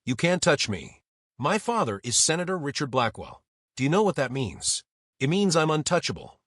You can't touch me. My father is Senator Richard Blackwell. Do you know what that means? It means I'm untouchable.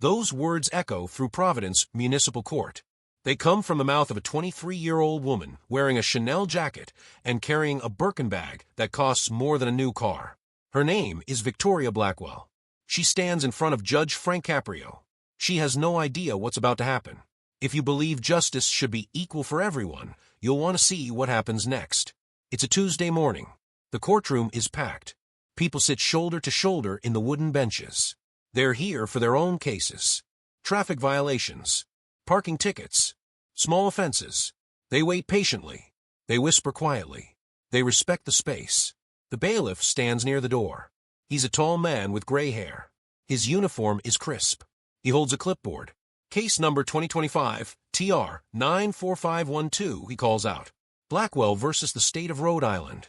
Those words echo through Providence Municipal Court. They come from the mouth of a 23-year-old woman wearing a Chanel jacket and carrying a Birkin bag that costs more than a new car. Her name is Victoria Blackwell. She stands in front of Judge Frank Caprio. She has no idea what's about to happen. If you believe justice should be equal for everyone, you'll want to see what happens next. It's a Tuesday morning. The courtroom is packed. People sit shoulder to shoulder in the wooden benches. They're here for their own cases. Traffic violations, parking tickets, small offenses. They wait patiently. They whisper quietly. They respect the space. The bailiff stands near the door. He's a tall man with gray hair. His uniform is crisp. He holds a clipboard. Case number 2025, TR 94512, he calls out. Blackwell versus the state of Rhode Island.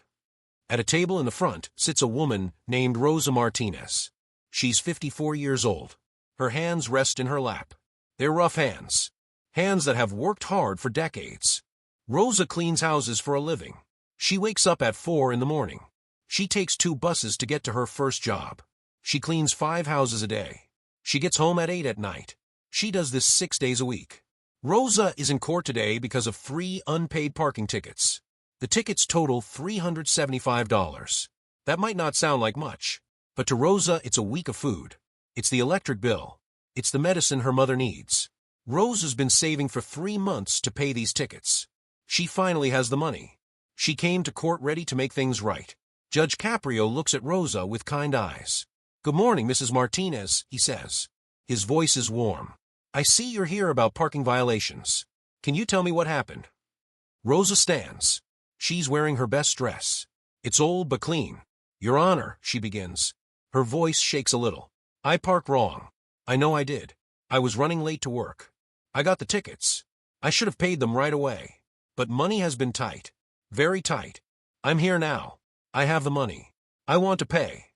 At a table in the front sits a woman named Rosa Martinez. She's 54 years old. Her hands rest in her lap. They're rough hands. Hands that have worked hard for decades. Rosa cleans houses for a living. She wakes up at 4 in the morning. She takes 2 buses to get to her first job. She cleans 5 houses a day. She gets home at 8 at night. She does this 6 days a week. Rosa is in court today because of 3 unpaid parking tickets. The tickets total $375. That might not sound like much, but to Rosa it's a week of food. It's the electric bill. It's the medicine her mother needs. Rosa's been saving for 3 months to pay these tickets. She finally has the money. She came to court ready to make things right. Judge Caprio looks at Rosa with kind eyes. "Good morning, Mrs. Martinez," he says. His voice is warm. "I see you're here about parking violations. Can you tell me what happened?" Rosa stands. She's wearing her best dress. It's old but clean. "Your Honor," she begins. Her voice shakes a little. "I parked wrong. I know I did. I was running late to work. I got the tickets. I should have paid them right away. But money has been tight. Very tight. I'm here now. I have the money. I want to pay."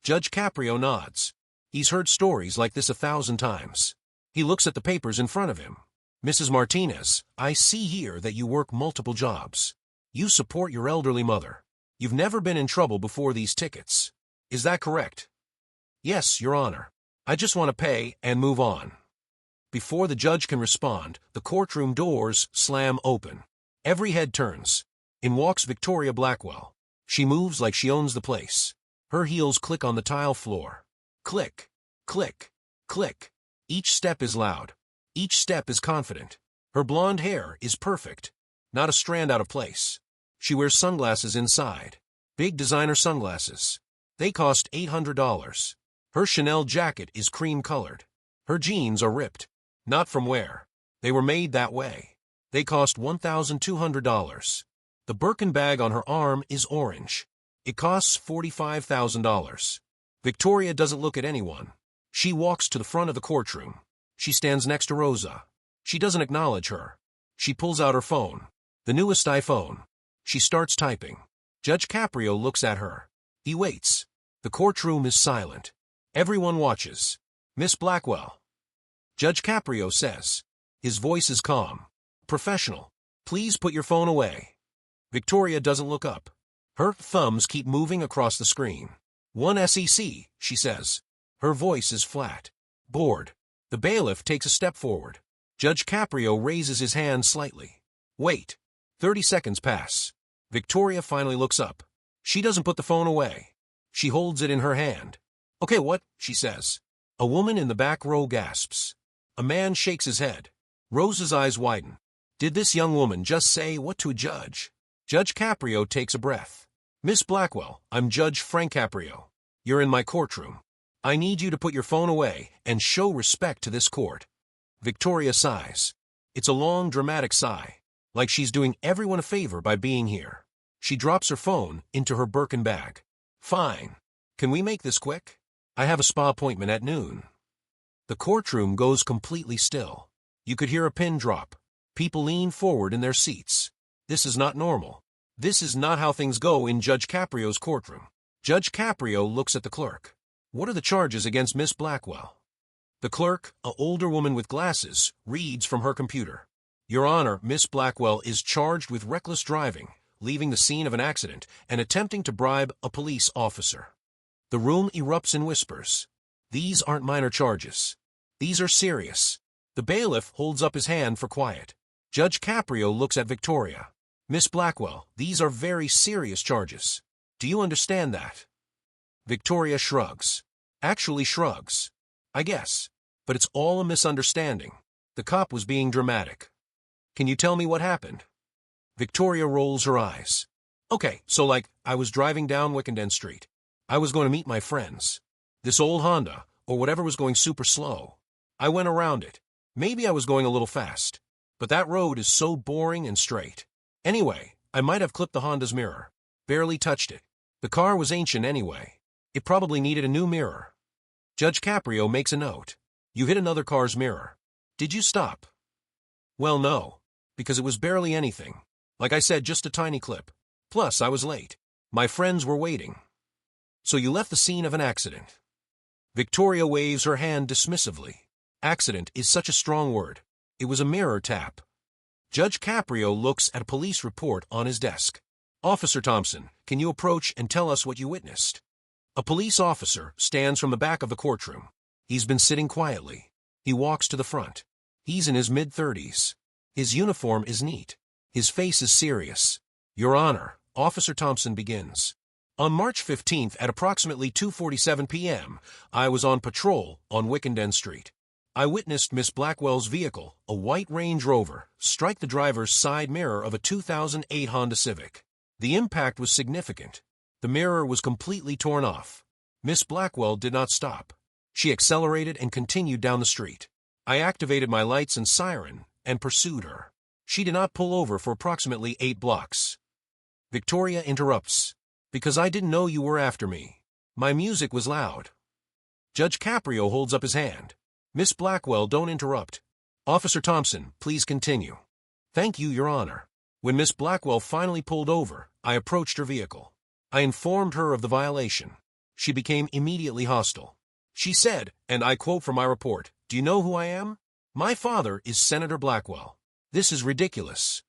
Judge Caprio nods. He's heard stories like this 1,000 times. He looks at the papers in front of him. "Mrs. Martinez, I see here that you work multiple jobs. You support your elderly mother. You've never been in trouble before these tickets. Is that correct?" "Yes, Your Honor. I just want to pay and move on." Before the judge can respond, the courtroom doors slam open. Every head turns. In walks Victoria Blackwell. She moves like she owns the place. Her heels click on the tile floor. Click, click, click. Each step is loud. Each step is confident. Her blonde hair is perfect. Not a strand out of place. She wears sunglasses inside. Big designer sunglasses. They cost $800. Her Chanel jacket is cream-colored. Her jeans are ripped. Not from wear. They were made that way. They cost $1,200. The Birkin bag on her arm is orange. It costs $45,000. Victoria doesn't look at anyone. She walks to the front of the courtroom. She stands next to Rosa. She doesn't acknowledge her. She pulls out her phone. The newest iPhone. She starts typing. Judge Caprio looks at her. He waits. The courtroom is silent. Everyone watches. "Miss Blackwell." Judge Caprio says. His voice is calm. "Professional. Please put your phone away." Victoria doesn't look up. Her thumbs keep moving across the screen. "One SEC, she says. Her voice is flat. Bored. The bailiff takes a step forward. Judge Caprio raises his hand slightly. Wait. 30 seconds pass. Victoria finally looks up. She doesn't put the phone away. She holds it in her hand. "Okay, what?" she says. A woman in the back row gasps. A man shakes his head. Rosa's eyes widen. Did this young woman just say what to a judge? Judge Caprio takes a breath. "Miss Blackwell, I'm Judge Frank Caprio. You're in my courtroom. I need you to put your phone away and show respect to this court." Victoria sighs. It's a long, dramatic sigh, like she's doing everyone a favor by being here. She drops her phone into her Birkin bag. "Fine. Can we make this quick? I have a spa appointment at noon." The courtroom goes completely still. You could hear a pin drop. People lean forward in their seats. This is not normal. This is not how things go in Judge Caprio's courtroom. Judge Caprio looks at the clerk. "What are the charges against Miss Blackwell?" The clerk, an older woman with glasses, reads from her computer. "Your Honor, Miss Blackwell is charged with reckless driving, leaving the scene of an accident and attempting to bribe a police officer. The room erupts in whispers. These aren't minor charges. These are serious. The bailiff holds up his hand for quiet. Judge Caprio looks at Victoria. Miss Blackwell, these are very serious charges. Do you understand that? Victoria shrugs. Actually shrugs. I guess. But it's all a misunderstanding. The cop was being dramatic. Can you tell me what happened? Victoria rolls her eyes. Okay, so I was driving down Wickenden Street. I was going to meet my friends. This old Honda, or whatever, was going super slow. I went around it. Maybe I was going a little fast. But that road is so boring and straight. Anyway, I might have clipped the Honda's mirror. Barely touched it. The car was ancient anyway. It probably needed a new mirror. Judge Caprio makes a note. You hit another car's mirror. Did you stop? Well, no. Because it was barely anything. Like I said, just a tiny clip. Plus, I was late. My friends were waiting. So you left the scene of an accident. Victoria waves her hand dismissively. Accident is such a strong word. It was a mirror tap. Judge Caprio looks at a police report on his desk. Officer Thompson, can you approach and tell us what you witnessed? A police officer stands from the back of the courtroom. He's been sitting quietly. He walks to the front. He's in his mid-30s. His uniform is neat. His face is serious. Your Honor, Officer Thompson begins. On March 15th at approximately 2:47 p.m., I was on patrol on Wickenden Street. I witnessed Miss Blackwell's vehicle, a white Range Rover, strike the driver's side mirror of a 2008 Honda Civic. The impact was significant. The mirror was completely torn off. Miss Blackwell did not stop. She accelerated and continued down the street. I activated my lights and siren and pursued her. She did not pull over for approximately 8 blocks. Victoria interrupts. Because I didn't know you were after me. My music was loud. Judge Caprio holds up his hand. Miss Blackwell, don't interrupt. Officer Thompson, please continue. Thank you, Your Honor. When Miss Blackwell finally pulled over, I approached her vehicle. I informed her of the violation. She became immediately hostile. She said, and I quote from my report, "Do you know who I am? My father is Senator Blackwell. This is ridiculous."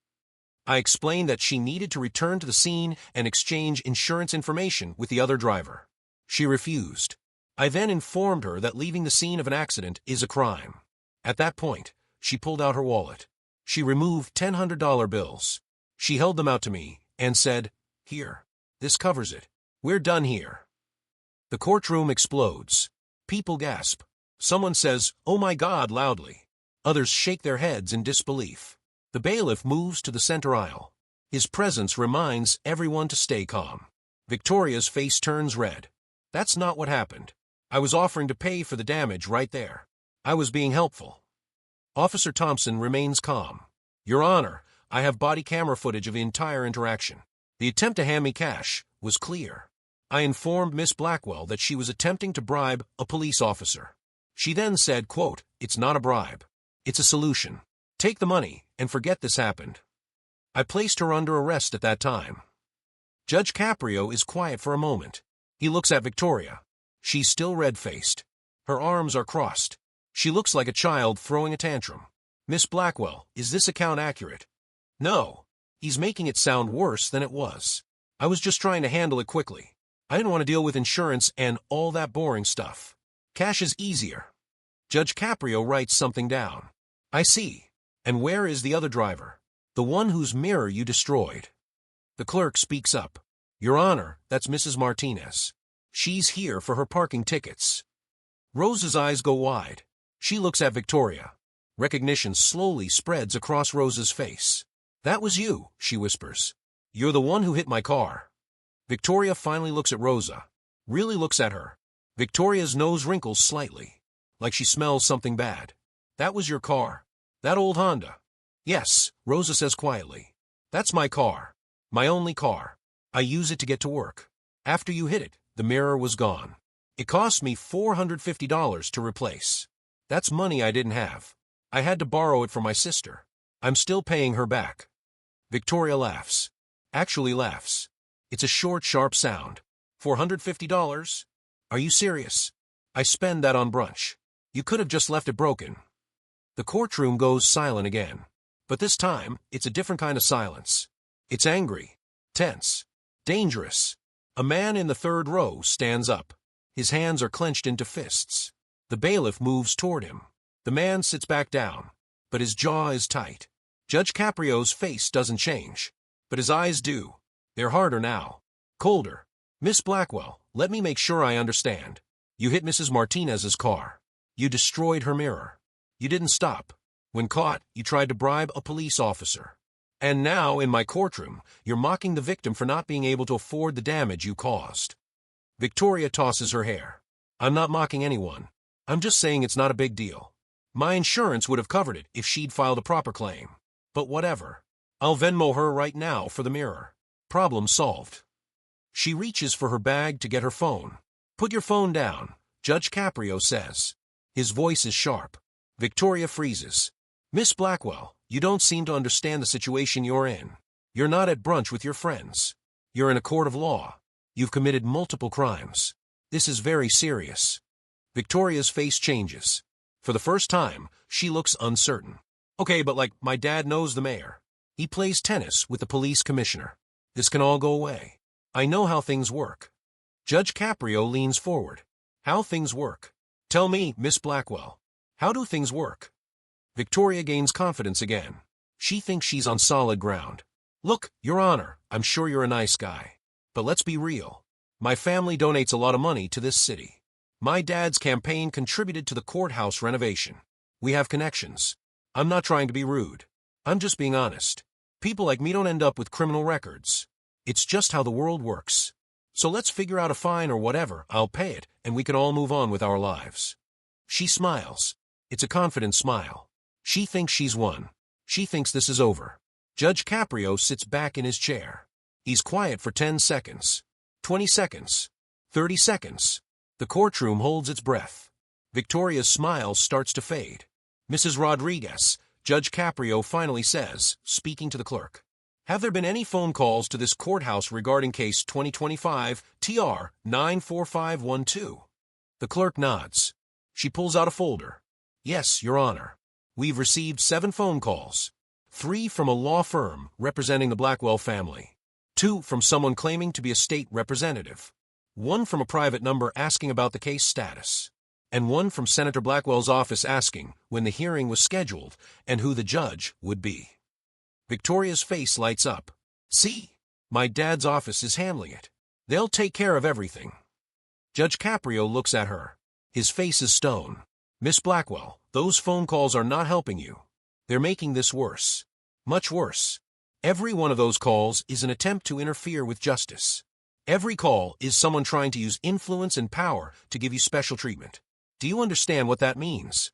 I explained that she needed to return to the scene and exchange insurance information with the other driver. She refused. I then informed her that leaving the scene of an accident is a crime. At that point, she pulled out her wallet. She removed $100 bills. She held them out to me and said, "Here, this covers it. We're done here." The courtroom explodes. People gasp. Someone says, "Oh my God," loudly. Others shake their heads in disbelief. The bailiff moves to the center aisle. His presence reminds everyone to stay calm. Victoria's face turns red. That's not what happened. I was offering to pay for the damage right there. I was being helpful. Officer Thompson remains calm. Your Honor, I have body camera footage of the entire interaction. The attempt to hand me cash was clear. I informed Miss Blackwell that she was attempting to bribe a police officer. She then said, quote, "It's not a bribe. It's a solution. Take the money and forget this happened." I placed her under arrest at that time. Judge Caprio is quiet for a moment. He looks at Victoria. She's still red-faced. Her arms are crossed. She looks like a child throwing a tantrum. Miss Blackwell, is this account accurate? No. He's making it sound worse than it was. I was just trying to handle it quickly. I didn't want to deal with insurance and all that boring stuff. Cash is easier. Judge Caprio writes something down. I see. And where is the other driver? The one whose mirror you destroyed. The clerk speaks up. Your Honor, that's Mrs. Martinez. She's here for her parking tickets. Rose's eyes go wide. She looks at Victoria. Recognition slowly spreads across Rose's face. That was you, she whispers. You're the one who hit my car. Victoria finally looks at Rosa. Really looks at her. Victoria's nose wrinkles slightly, like she smells something bad. That was your car? That old Honda? Yes, Rosa says quietly. That's my car. My only car. I use it to get to work. After you hit it, the mirror was gone. It cost me $450 to replace. That's money I didn't have. I had to borrow it from my sister. I'm still paying her back. Victoria laughs. Actually laughs. It's a short, sharp sound. $450? Are you serious? I spend that on brunch. You could have just left it broken. The courtroom goes silent again. But this time, it's a different kind of silence. It's angry. Tense. Dangerous. A man in the third row stands up. His hands are clenched into fists. The bailiff moves toward him. The man sits back down, but his jaw is tight. Judge Caprio's face doesn't change, but his eyes do. They're harder now. Colder. Miss Blackwell, let me make sure I understand. You hit Mrs. Martinez's car. You destroyed her mirror. You didn't stop. When caught, you tried to bribe a police officer. And now, in my courtroom, you're mocking the victim for not being able to afford the damage you caused. Victoria tosses her hair. I'm not mocking anyone. I'm just saying it's not a big deal. My insurance would have covered it if she'd filed a proper claim. But whatever. I'll Venmo her right now for the mirror. Problem solved. She reaches for her bag to get her phone. Put your phone down, Judge Caprio says. His voice is sharp. Victoria freezes. Miss Blackwell, you don't seem to understand the situation you're in. You're not at brunch with your friends. You're in a court of law. You've committed multiple crimes. This is very serious. Victoria's face changes. For the first time, she looks uncertain. Okay, but my dad knows the mayor. He plays tennis with the police commissioner. This can all go away. I know how things work. Judge Caprio leans forward. How things work? Tell me, Miss Blackwell. How do things work? Victoria gains confidence again. She thinks she's on solid ground. Look, Your Honor, I'm sure you're a nice guy. But let's be real. My family donates a lot of money to this city. My dad's campaign contributed to the courthouse renovation. We have connections. I'm not trying to be rude. I'm just being honest. People like me don't end up with criminal records. It's just how the world works. So let's figure out a fine or whatever. I'll pay it, and we can all move on with our lives. She smiles. It's a confident smile. She thinks she's won. She thinks this is over. Judge Caprio sits back in his chair. He's quiet for 10 seconds. 20 seconds. 30 seconds. The courtroom holds its breath. Victoria's smile starts to fade. Mrs. Rodriguez, Judge Caprio finally says, speaking to the clerk. Have there been any phone calls to this courthouse regarding case 2025 TR 94512? The clerk nods. She pulls out a folder. Yes, Your Honor. We've received 7 phone calls. 3 from a law firm representing the Blackwell family. 2 from someone claiming to be a state representative. 1 from a private number asking about the case status. And 1 from Senator Blackwell's office asking when the hearing was scheduled and who the judge would be. Victoria's face lights up. See, my dad's office is handling it. They'll take care of everything. Judge Caprio looks at her. His face is stone. Miss Blackwell, those phone calls are not helping you. They're making this worse. Much worse. Every one of those calls is an attempt to interfere with justice. Every call is someone trying to use influence and power to give you special treatment. Do you understand what that means?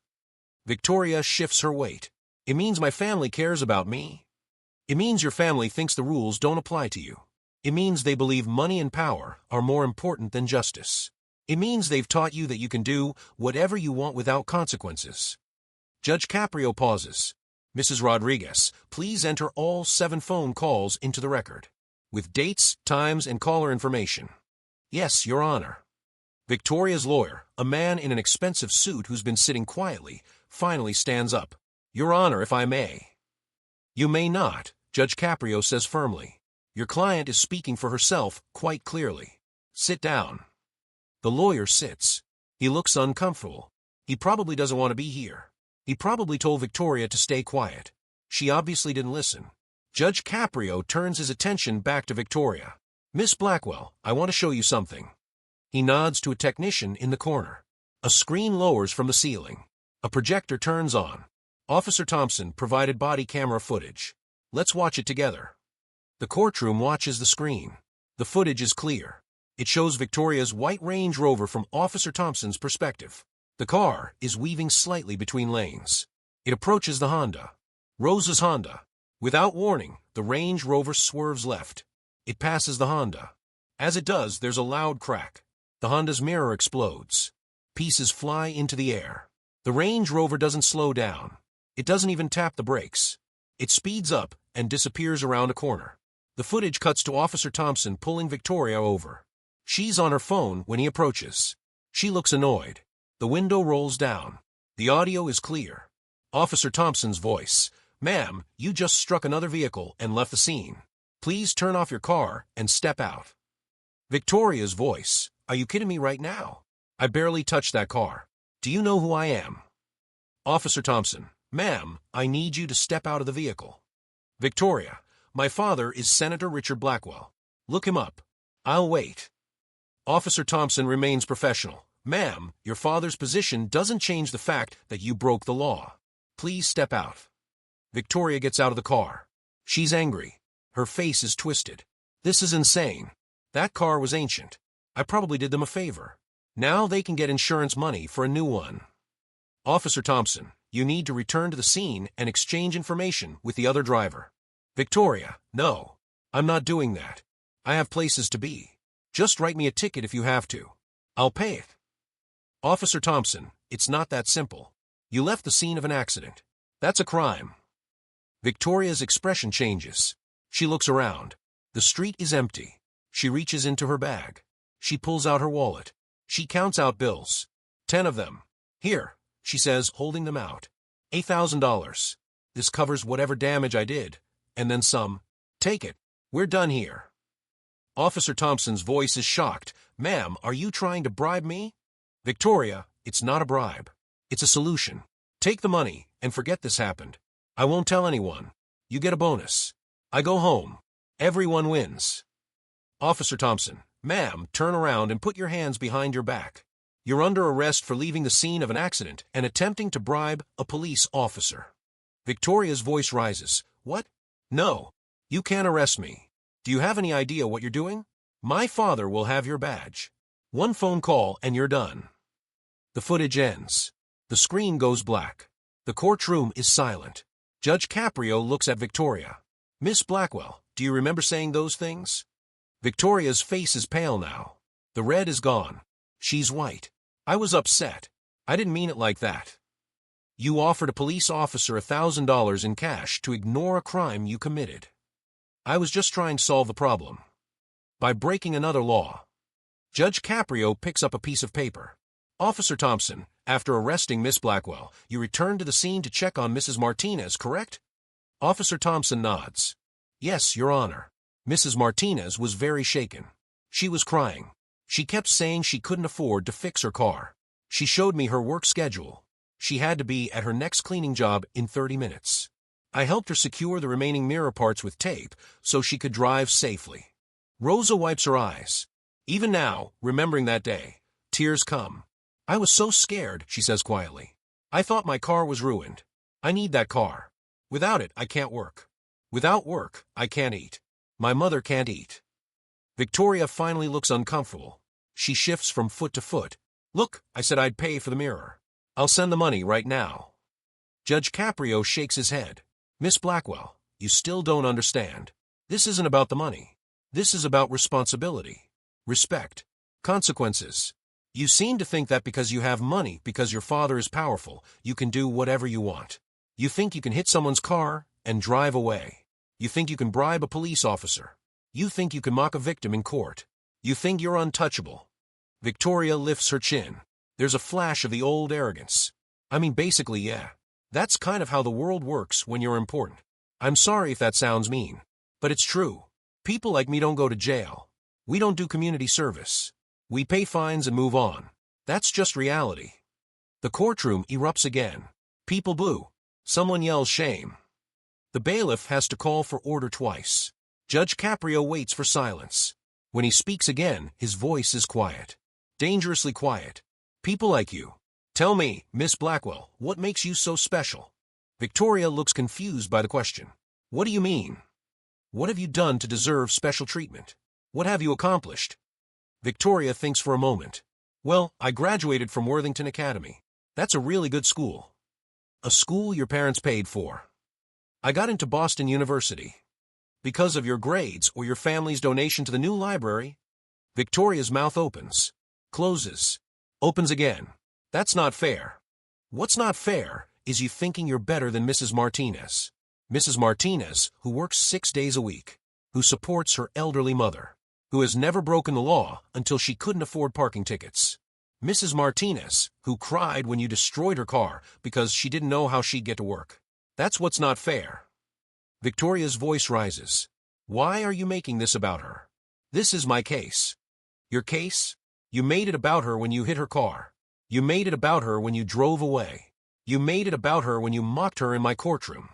Victoria shifts her weight. It means my family cares about me. It means your family thinks the rules don't apply to you. It means they believe money and power are more important than justice. It means they've taught you that you can do whatever you want without consequences. Judge Caprio pauses. Mrs. Rodriguez, please enter all 7 phone calls into the record, with dates, times, and caller information. Yes, Your Honor. Victoria's lawyer, a man in an expensive suit who's been sitting quietly, finally stands up. Your Honor, if I may. You may not, Judge Caprio says firmly. Your client is speaking for herself quite clearly. Sit down. The lawyer sits. He looks uncomfortable. He probably doesn't want to be here. He probably told Victoria to stay quiet. She obviously didn't listen. Judge Caprio turns his attention back to Victoria. Miss Blackwell, I want to show you something. He nods to a technician in the corner. A screen lowers from the ceiling. A projector turns on. Officer Thompson provided body camera footage. Let's watch it together. The courtroom watches the screen. The footage is clear. It shows Victoria's white Range Rover from Officer Thompson's perspective. The car is weaving slightly between lanes. It approaches the Honda. Rosa's Honda. Without warning, the Range Rover swerves left. It passes the Honda. As it does, there's a loud crack. The Honda's mirror explodes. Pieces fly into the air. The Range Rover doesn't slow down. It doesn't even tap the brakes. It speeds up and disappears around a corner. The footage cuts to Officer Thompson pulling Victoria over. She's on her phone when he approaches. She looks annoyed. The window rolls down. The audio is clear. Officer Thompson's voice. Ma'am, you just struck another vehicle and left the scene. Please turn off your car and step out. Victoria's voice. Are you kidding me right now? I barely touched that car. Do you know who I am? Officer Thompson. Ma'am, I need you to step out of the vehicle. Victoria. My father is Senator Richard Blackwell. Look him up. I'll wait. Officer Thompson remains professional. Ma'am, your father's position doesn't change the fact that you broke the law. Please step out. Victoria gets out of the car. She's angry. Her face is twisted. This is insane. That car was ancient. I probably did them a favor. Now they can get insurance money for a new one. Officer Thompson, you need to return to the scene and exchange information with the other driver. Victoria, no. I'm not doing that. I have places to be. Just write me a ticket if you have to. I'll pay it. Officer Thompson, it's not that simple. You left the scene of an accident. That's a crime. Victoria's expression changes. She looks around. The street is empty. She reaches into her bag. She pulls out her wallet. She counts out bills. 10 of them. Here, she says, holding them out. $8,000. This covers whatever damage I did. And then some. Take it. We're done here. Officer Thompson's voice is shocked. Ma'am, are you trying to bribe me? Victoria, it's not a bribe. It's a solution. Take the money and forget this happened. I won't tell anyone. You get a bonus. I go home. Everyone wins. Officer Thompson, ma'am, turn around and put your hands behind your back. You're under arrest for leaving the scene of an accident and attempting to bribe a police officer. Victoria's voice rises. What? No. You can't arrest me. Do you have any idea what you're doing? My father will have your badge. One phone call and you're done. The footage ends. The screen goes black. The courtroom is silent. Judge Caprio looks at Victoria. Miss Blackwell, do you remember saying those things? Victoria's face is pale now. The red is gone. She's white. I was upset. I didn't mean it like that. You offered a police officer $1,000 in cash to ignore a crime you committed. I was just trying to solve the problem. By breaking another law. Judge Caprio picks up a piece of paper. Officer Thompson, after arresting Miss Blackwell, you returned to the scene to check on Mrs. Martinez, correct? Officer Thompson nods. Yes, Your Honor. Mrs. Martinez was very shaken. She was crying. She kept saying she couldn't afford to fix her car. She showed me her work schedule. She had to be at her next cleaning job in 30 minutes. I helped her secure the remaining mirror parts with tape so she could drive safely. Rosa wipes her eyes. Even now, remembering that day, tears come. I was so scared, she says quietly. I thought my car was ruined. I need that car. Without it, I can't work. Without work, I can't eat. My mother can't eat. Victoria finally looks uncomfortable. She shifts from foot to foot. Look, I said I'd pay for the mirror. I'll send the money right now. Judge Caprio shakes his head. Miss Blackwell, you still don't understand. This isn't about the money. This is about responsibility, respect, consequences. You seem to think that because you have money, because your father is powerful, you can do whatever you want. You think you can hit someone's car and drive away. You think you can bribe a police officer. You think you can mock a victim in court. You think you're untouchable. Victoria lifts her chin. There's a flash of the old arrogance. I mean, basically, yeah. That's kind of how the world works when you're important. I'm sorry if that sounds mean, but it's true. People like me don't go to jail. We don't do community service. We pay fines and move on. That's just reality. The courtroom erupts again. People boo. Someone yells shame. The bailiff has to call for order twice. Judge Caprio waits for silence. When he speaks again, his voice is quiet. Dangerously quiet. People like you. Tell me, Miss Blackwell, what makes you so special? Victoria looks confused by the question. What do you mean? What have you done to deserve special treatment? What have you accomplished? Victoria thinks for a moment. Well, I graduated from Worthington Academy. That's a really good school. A school your parents paid for. I got into Boston University. Because of your grades or your family's donation to the new library? Victoria's mouth opens, closes, opens again. That's not fair. What's not fair is you thinking you're better than Mrs. Martinez. Mrs. Martinez, who works 6 days a week, who supports her elderly mother, who has never broken the law until she couldn't afford parking tickets. Mrs. Martinez, who cried when you destroyed her car because she didn't know how she'd get to work. That's what's not fair. Victoria's voice rises. Why are you making this about her? This is my case. Your case? You made it about her when you hit her car. You made it about her when you drove away. You made it about her when you mocked her in my courtroom.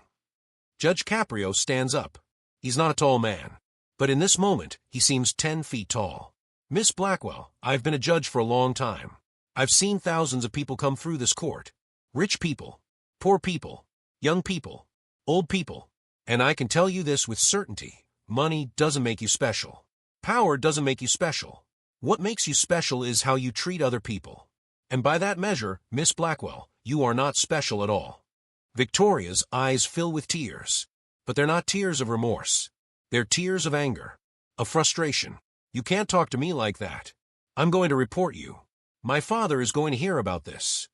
Judge Caprio stands up. He's not a tall man, but in this moment, he seems 10 feet tall. Miss Blackwell, I've been a judge for a long time. I've seen thousands of people come through this court. Rich people, poor people, young people, old people. And I can tell you this with certainty. Money doesn't make you special. Power doesn't make you special. What makes you special is how you treat other people. And by that measure, Miss Blackwell, you are not special at all. Victoria's eyes fill with tears. But they're not tears of remorse. They're tears of anger, of frustration. You can't talk to me like that. I'm going to report you. My father is going to hear about this.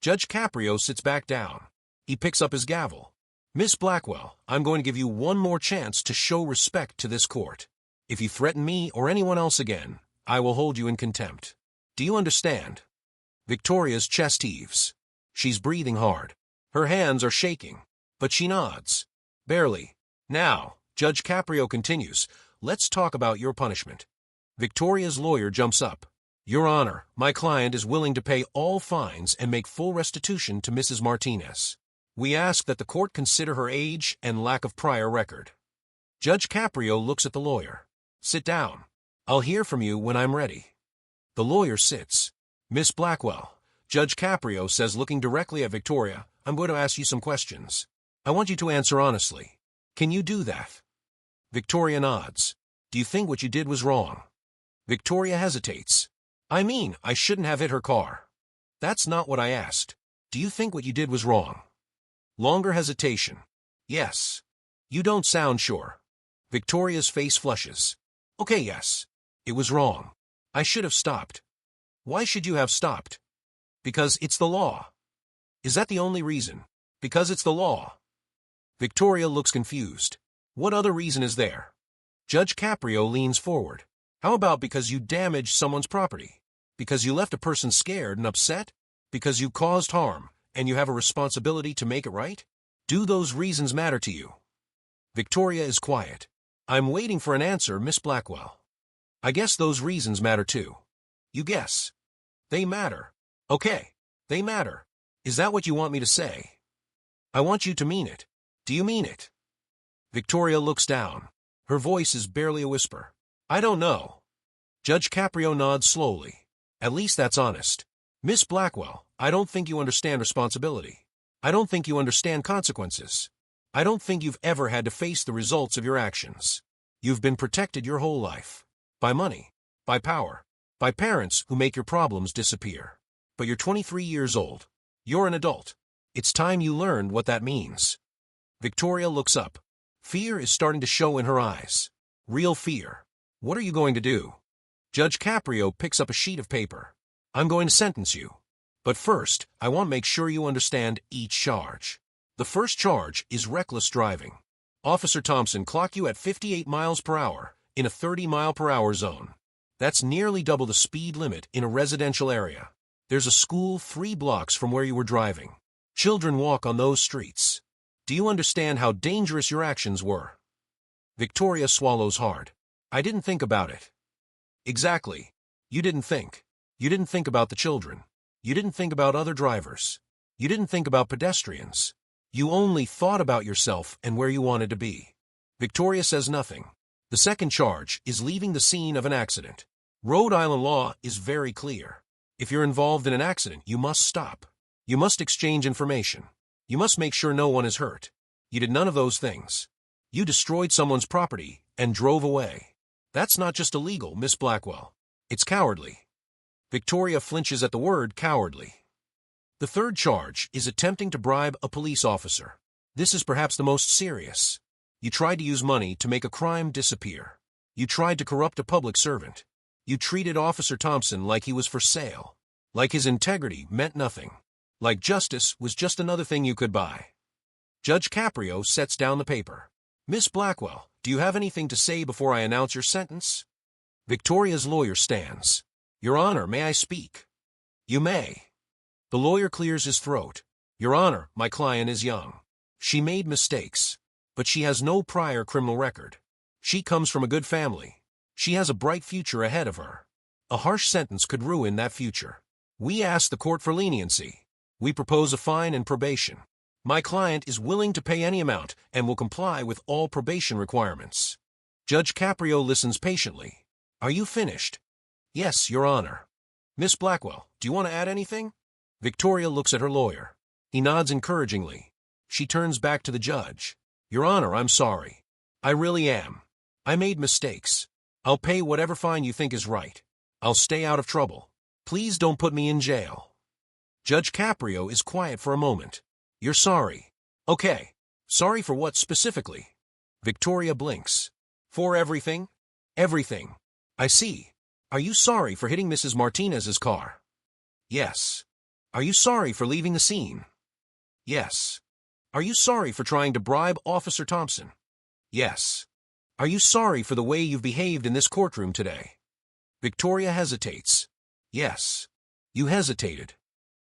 Judge Caprio sits back down. He picks up his gavel. Miss Blackwell, I'm going to give you one more chance to show respect to this court. If you threaten me or anyone else again, I will hold you in contempt. Do you understand? Victoria's chest heaves. She's breathing hard. Her hands are shaking, but she nods. Barely. Now, Judge Caprio continues, let's talk about your punishment. Victoria's lawyer jumps up. Your Honor, my client is willing to pay all fines and make full restitution to Mrs. Martinez. We ask that the court consider her age and lack of prior record. Judge Caprio looks at the lawyer. Sit down. I'll hear from you when I'm ready. The lawyer sits. Miss Blackwell, Judge Caprio says, looking directly at Victoria, I'm going to ask you some questions. I want you to answer honestly. Can you do that? Victoria nods. Do you think what you did was wrong? Victoria hesitates. I mean, I shouldn't have hit her car. That's not what I asked. Do you think what you did was wrong? Longer hesitation. Yes. You don't sound sure. Victoria's face flushes. Okay, yes. It was wrong. I should have stopped. Why should you have stopped? Because it's the law. Is that the only reason? Because it's the law. Victoria looks confused. What other reason is there? Judge Caprio leans forward. How about because you damaged someone's property? Because you left a person scared and upset? Because you caused harm, and you have a responsibility to make it right? Do those reasons matter to you? Victoria is quiet. I'm waiting for an answer, Miss Blackwell. I guess those reasons matter too. You guess. They matter. Okay, they matter. Is that what you want me to say? I want you to mean it. Do you mean it? Victoria looks down. Her voice is barely a whisper. I don't know. Judge Caprio nods slowly. At least that's honest. Miss Blackwell, I don't think you understand responsibility. I don't think you understand consequences. I don't think you've ever had to face the results of your actions. You've been protected your whole life. By money. By power. By parents who make your problems disappear. But you're 23 years old. You're an adult. It's time you learned what that means. Victoria looks up. Fear is starting to show in her eyes. Real fear. What are you going to do? Judge Caprio picks up a sheet of paper. I'm going to sentence you. But first, I want to make sure you understand each charge. The first charge is reckless driving. Officer Thompson clocked you at 58 miles per hour in a 30-mile-per-hour zone. That's nearly double the speed limit in a residential area. There's a school 3 blocks from where you were driving. Children walk on those streets. Do you understand how dangerous your actions were? Victoria swallows hard. I didn't think about it. Exactly. You didn't think. You didn't think about the children. You didn't think about other drivers. You didn't think about pedestrians. You only thought about yourself and where you wanted to be. Victoria says nothing. The second charge is leaving the scene of an accident. Rhode Island law is very clear. If you're involved in an accident, you must stop. You must exchange information. You must make sure no one is hurt. You did none of those things. You destroyed someone's property and drove away. That's not just illegal, Miss Blackwell. It's cowardly. Victoria flinches at the word cowardly. The third charge is attempting to bribe a police officer. This is perhaps the most serious. You tried to use money to make a crime disappear. You tried to corrupt a public servant. You treated Officer Thompson like he was for sale. Like his integrity meant nothing. Like justice was just another thing you could buy. Judge Caprio sets down the paper. Miss Blackwell, do you have anything to say before I announce your sentence? Victoria's lawyer stands. Your Honor, may I speak? You may. The lawyer clears his throat. Your Honor, my client is young. She made mistakes, but she has no prior criminal record. She comes from a good family. She has a bright future ahead of her. A harsh sentence could ruin that future. We ask the court for leniency. We propose a fine and probation. My client is willing to pay any amount and will comply with all probation requirements. Judge Caprio listens patiently. Are you finished? Yes, Your Honor. Miss Blackwell, do you want to add anything? Victoria looks at her lawyer. He nods encouragingly. She turns back to the judge. Your Honor, I'm sorry. I really am. I made mistakes. I'll pay whatever fine you think is right. I'll stay out of trouble. Please don't put me in jail. Judge Caprio is quiet for a moment. You're sorry. Okay. Sorry for what specifically? Victoria blinks. For everything? Everything. I see. Are you sorry for hitting Mrs. Martinez's car? Yes. Are you sorry for leaving the scene? Yes. Are you sorry for trying to bribe Officer Thompson? Yes. Are you sorry for the way you've behaved in this courtroom today? Victoria hesitates. Yes. You hesitated.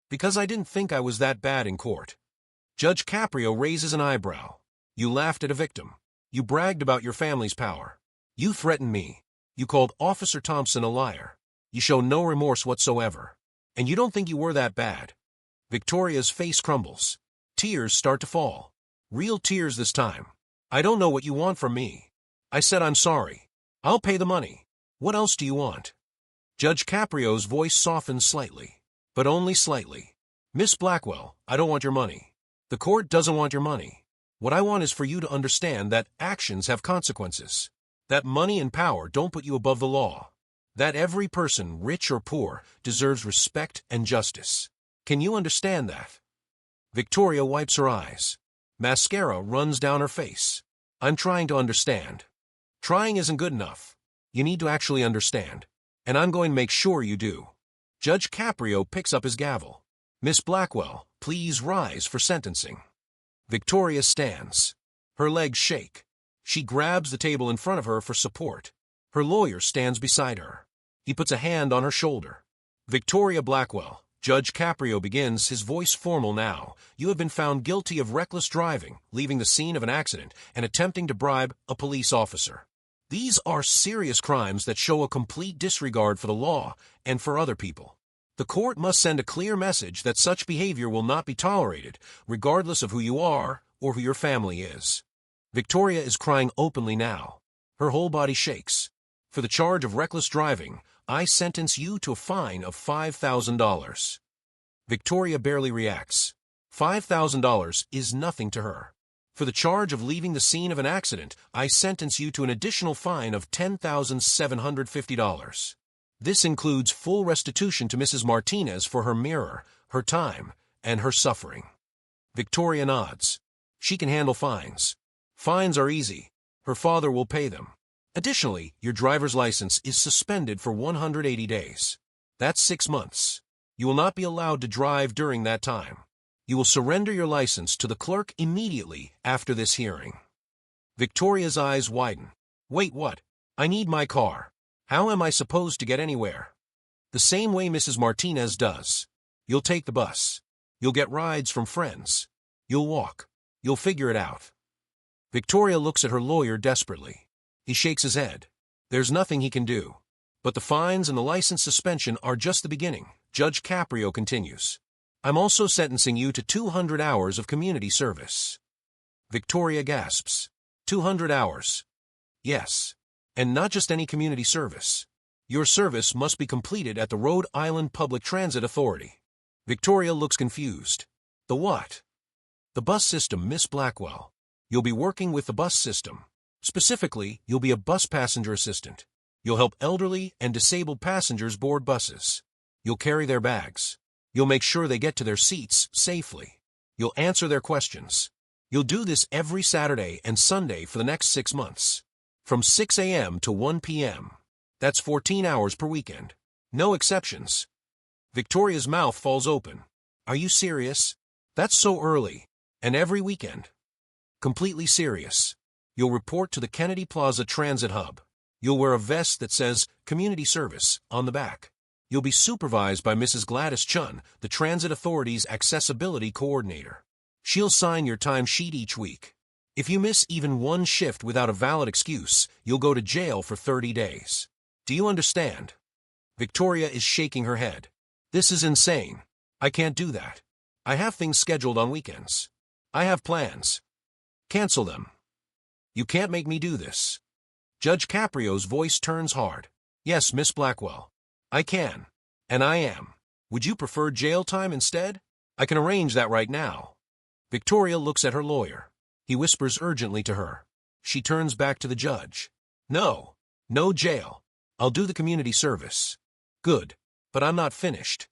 Because I didn't think I was that bad in court. Judge Caprio raises an eyebrow. You laughed at a victim. You bragged about your family's power. You threatened me. You called Officer Thompson a liar. You show no remorse whatsoever. And you don't think you were that bad. Victoria's face crumbles. Tears start to fall. Real tears this time. I don't know what you want from me. I said I'm sorry. I'll pay the money. What else do you want? Judge Caprio's voice softens slightly. But only slightly. Miss Blackwell, I don't want your money. The court doesn't want your money. What I want is for you to understand that actions have consequences. That money and power don't put you above the law. That every person, rich or poor, deserves respect and justice. Can you understand that? Victoria wipes her eyes. Mascara runs down her face. I'm trying to understand. Trying isn't good enough. You need to actually understand. And I'm going to make sure you do. Judge Caprio picks up his gavel. Miss Blackwell, please rise for sentencing. Victoria stands. Her legs shake. She grabs the table in front of her for support. Her lawyer stands beside her. He puts a hand on her shoulder. Victoria Blackwell, Judge Caprio begins, his voice formal now. You have been found guilty of reckless driving, leaving the scene of an accident, and attempting to bribe a police officer. These are serious crimes that show a complete disregard for the law and for other people. The court must send a clear message that such behavior will not be tolerated, regardless of who you are or who your family is. Victoria is crying openly now. Her whole body shakes. For the charge of reckless driving, I sentence you to a fine of $5,000. Victoria barely reacts. $5,000 is nothing to her. For the charge of leaving the scene of an accident, I sentence you to an additional fine of $10,750. This includes full restitution to Mrs. Martinez for her mirror, her time, and her suffering. Victoria nods. She can handle fines. Fines are easy. Her father will pay them. Additionally, your driver's license is suspended for 180 days. That's 6 months. You will not be allowed to drive during that time. You will surrender your license to the clerk immediately after this hearing. Victoria's eyes widen. Wait, what? I need my car. How am I supposed to get anywhere? The same way Mrs. Martinez does. You'll take the bus. You'll get rides from friends. You'll walk. You'll figure it out. Victoria looks at her lawyer desperately. He shakes his head. There's nothing he can do. But the fines and the license suspension are just the beginning. Judge Caprio continues. I'm also sentencing you to 200 hours of community service. Victoria gasps. 200 hours. Yes. And not just any community service. Your service must be completed at the Rhode Island Public Transit Authority. Victoria looks confused. The what? The bus system, Miss Blackwell. You'll be working with the bus system. Specifically, you'll be a bus passenger assistant. You'll help elderly and disabled passengers board buses. You'll carry their bags. You'll make sure they get to their seats safely. You'll answer their questions. You'll do this every Saturday and Sunday for the next 6 months. From 6 a.m. to 1 p.m. That's 14 hours per weekend. No exceptions. Victoria's mouth falls open. Are you serious? That's so early. And every weekend. Completely serious. You'll report to the Kennedy Plaza Transit Hub. You'll wear a vest that says Community Service on the back. You'll be supervised by Mrs. Gladys Chun, the Transit Authority's Accessibility Coordinator. She'll sign your time sheet each week. If you miss even one shift without a valid excuse, you'll go to jail for 30 days. Do you understand? Victoria is shaking her head. This is insane. I can't do that. I have things scheduled on weekends. I have plans. Cancel them. You can't make me do this. Judge Caprio's voice turns hard. Yes, Miss Blackwell. I can. And I am. Would you prefer jail time instead? I can arrange that right now. Victoria looks at her lawyer. He whispers urgently to her. She turns back to the judge. No. No jail. I'll do the community service. Good. But I'm not finished.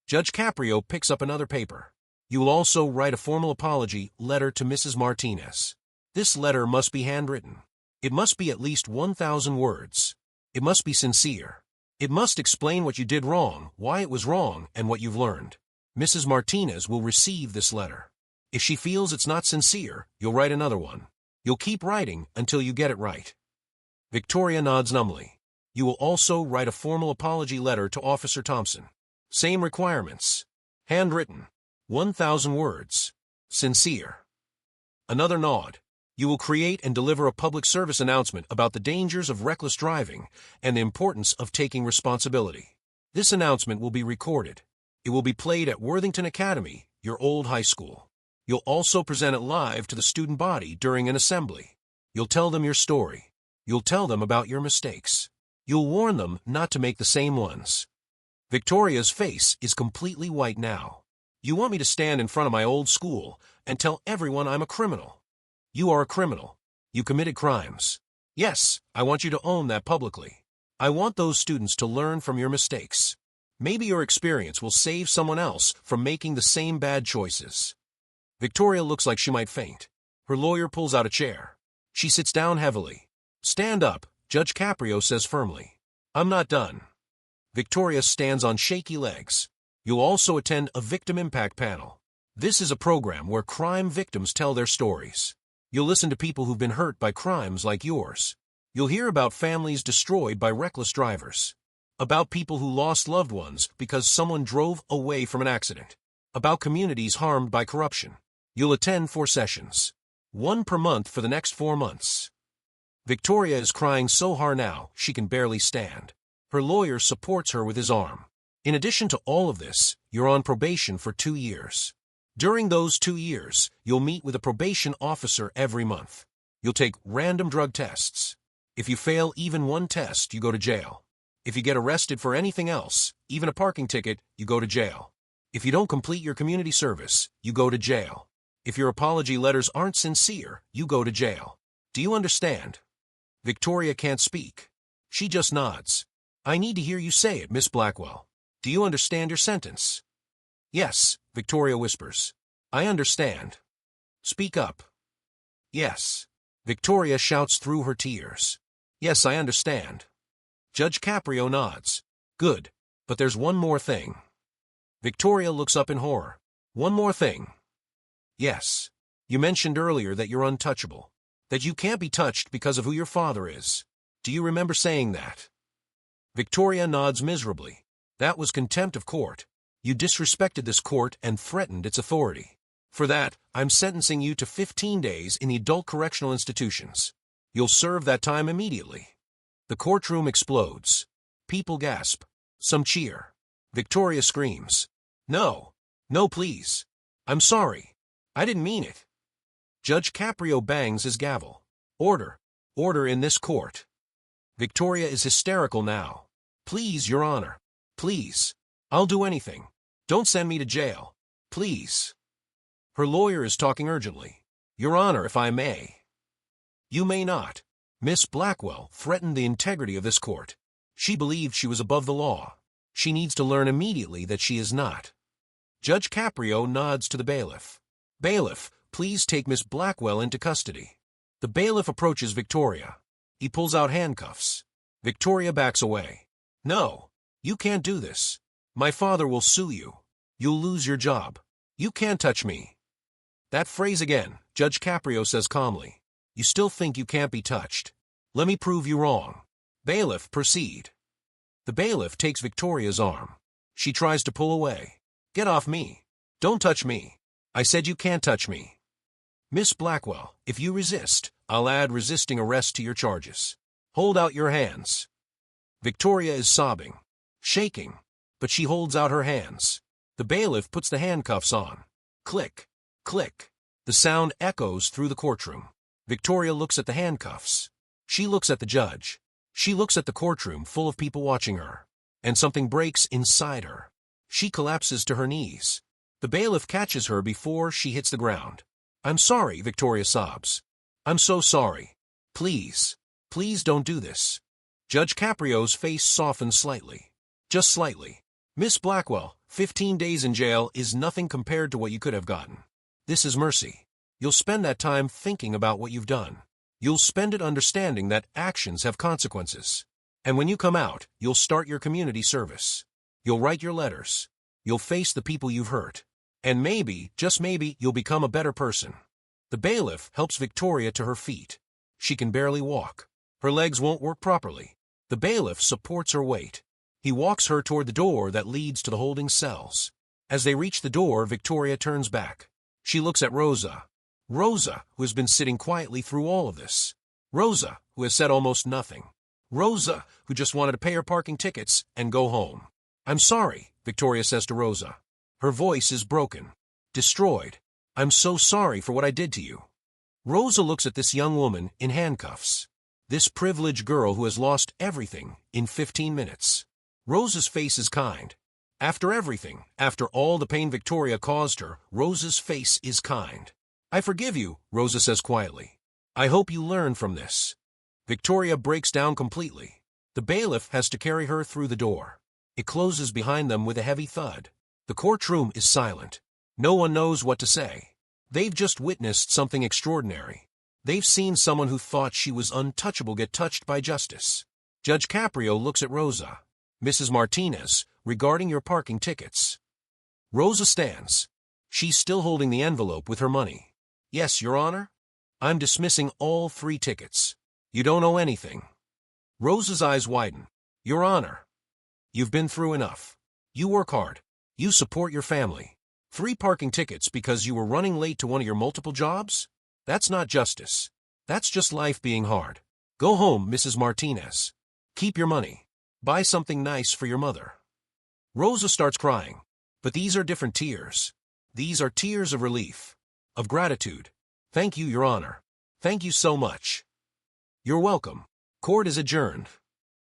Judge Caprio picks up another paper. You will also write a formal apology letter to Mrs. Martinez. This letter must be handwritten. It must be at least 1,000 words. It must be sincere. It must explain what you did wrong, why it was wrong, and what you've learned. Mrs. Martinez will receive this letter. If she feels it's not sincere, you'll write another one. You'll keep writing until you get it right. Victoria nods numbly. You will also write a formal apology letter to Officer Thompson. Same requirements. Handwritten. 1,000 words. Sincere. Another nod. You will create and deliver a public service announcement about the dangers of reckless driving and the importance of taking responsibility. This announcement will be recorded. It will be played at Worthington Academy, your old high school. You'll also present it live to the student body during an assembly. You'll tell them your story. You'll tell them about your mistakes. You'll warn them not to make the same ones. Victoria's face is completely white now. You want me to stand in front of my old school and tell everyone I'm a criminal. You are a criminal. You committed crimes. Yes, I want you to own that publicly. I want those students to learn from your mistakes. Maybe your experience will save someone else from making the same bad choices. Victoria looks like she might faint. Her lawyer pulls out a chair. She sits down heavily. Stand up, Judge Caprio says firmly. I'm not done. Victoria stands on shaky legs. You'll also attend a victim impact panel. This is a program where crime victims tell their stories. You'll listen to people who've been hurt by crimes like yours. You'll hear about families destroyed by reckless drivers. About people who lost loved ones because someone drove away from an accident. About communities harmed by corruption. You'll attend 4 sessions. 1 per month for the next 4 months. Victoria is crying so hard now she can barely stand. Her lawyer supports her with his arm. In addition to all of this, you're on probation for 2 years. During those 2 years, you'll meet with a probation officer every month. You'll take random drug tests. If you fail even one test, you go to jail. If you get arrested for anything else, even a parking ticket, you go to jail. If you don't complete your community service, you go to jail. If your apology letters aren't sincere, you go to jail. Do you understand? Victoria can't speak. She just nods. I need to hear you say it, Miss Blackwell. Do you understand your sentence? Yes, Victoria whispers. I understand. Speak up. Yes. Victoria shouts through her tears. Yes, I understand. Judge Caprio nods. Good. But there's one more thing. Victoria looks up in horror. One more thing. Yes. You mentioned earlier that you're untouchable. That you can't be touched because of who your father is. Do you remember saying that? Victoria nods miserably. That was contempt of court. You disrespected this court and threatened its authority. For that, I'm sentencing you to 15 days in the adult correctional institutions. You'll serve that time immediately. The courtroom explodes. People gasp. Some cheer. Victoria screams. No. No, please. I'm sorry. I didn't mean it. Judge Caprio bangs his gavel. Order. Order in this court. Victoria is hysterical now. Please, Your Honor. Please. I'll do anything. Don't send me to jail. Please. Her lawyer is talking urgently. Your Honor, if I may. You may not. Miss Blackwell threatened the integrity of this court. She believed she was above the law. She needs to learn immediately that she is not. Judge Caprio nods to the bailiff. Bailiff, please take Miss Blackwell into custody. The bailiff approaches Victoria. He pulls out handcuffs. Victoria backs away. No, you can't do this. My father will sue you. You'll lose your job. You can't touch me. That phrase again, Judge Caprio says calmly. You still think you can't be touched. Let me prove you wrong. Bailiff, proceed. The bailiff takes Victoria's arm. She tries to pull away. Get off me. Don't touch me. I said you can't touch me. Miss Blackwell, if you resist, I'll add resisting arrest to your charges. Hold out your hands. Victoria is sobbing, shaking, but she holds out her hands. The bailiff puts the handcuffs on. Click, click. The sound echoes through the courtroom. Victoria looks at the handcuffs. She looks at the judge. She looks at the courtroom full of people watching her. And something breaks inside her. She collapses to her knees. The bailiff catches her before she hits the ground. I'm sorry, Victoria sobs. I'm so sorry. Please, please don't do this. Judge Caprio's face softens slightly. Just slightly. Miss Blackwell, 15 days in jail is nothing compared to what you could have gotten. This is mercy. You'll spend that time thinking about what you've done. You'll spend it understanding that actions have consequences. And when you come out, you'll start your community service. You'll write your letters. You'll face the people you've hurt. And maybe, just maybe, you'll become a better person. The bailiff helps Victoria to her feet. She can barely walk. Her legs won't work properly. The bailiff supports her weight. He walks her toward the door that leads to the holding cells. As they reach the door, Victoria turns back. She looks at Rosa. Rosa, who has been sitting quietly through all of this. Rosa, who has said almost nothing. Rosa, who just wanted to pay her parking tickets and go home. I'm sorry, Victoria says to Rosa. Her voice is broken, destroyed. I'm so sorry for what I did to you. Rosa looks at this young woman in handcuffs. This privileged girl who has lost everything in 15 minutes. Rosa's face is kind. After everything, after all the pain Victoria caused her, Rosa's face is kind. I forgive you, Rosa says quietly. I hope you learn from this. Victoria breaks down completely. The bailiff has to carry her through the door. It closes behind them with a heavy thud. The courtroom is silent. No one knows what to say. They've just witnessed something extraordinary. They've seen someone who thought she was untouchable get touched by justice. Judge Caprio looks at Rosa. Mrs. Martinez, regarding your parking tickets. Rosa stands. She's still holding the envelope with her money. Yes, Your Honor. I'm dismissing all 3 tickets. You don't owe anything. Rosa's eyes widen. Your Honor. You've been through enough. You work hard. You support your family. 3 parking tickets because you were running late to one of your multiple jobs? That's not justice. That's just life being hard. Go home, Mrs. Martinez. Keep your money. Buy something nice for your mother. Rosa starts crying. But these are different tears. These are tears of relief. Of gratitude. Thank you, Your Honor. Thank you so much. You're welcome. Court is adjourned.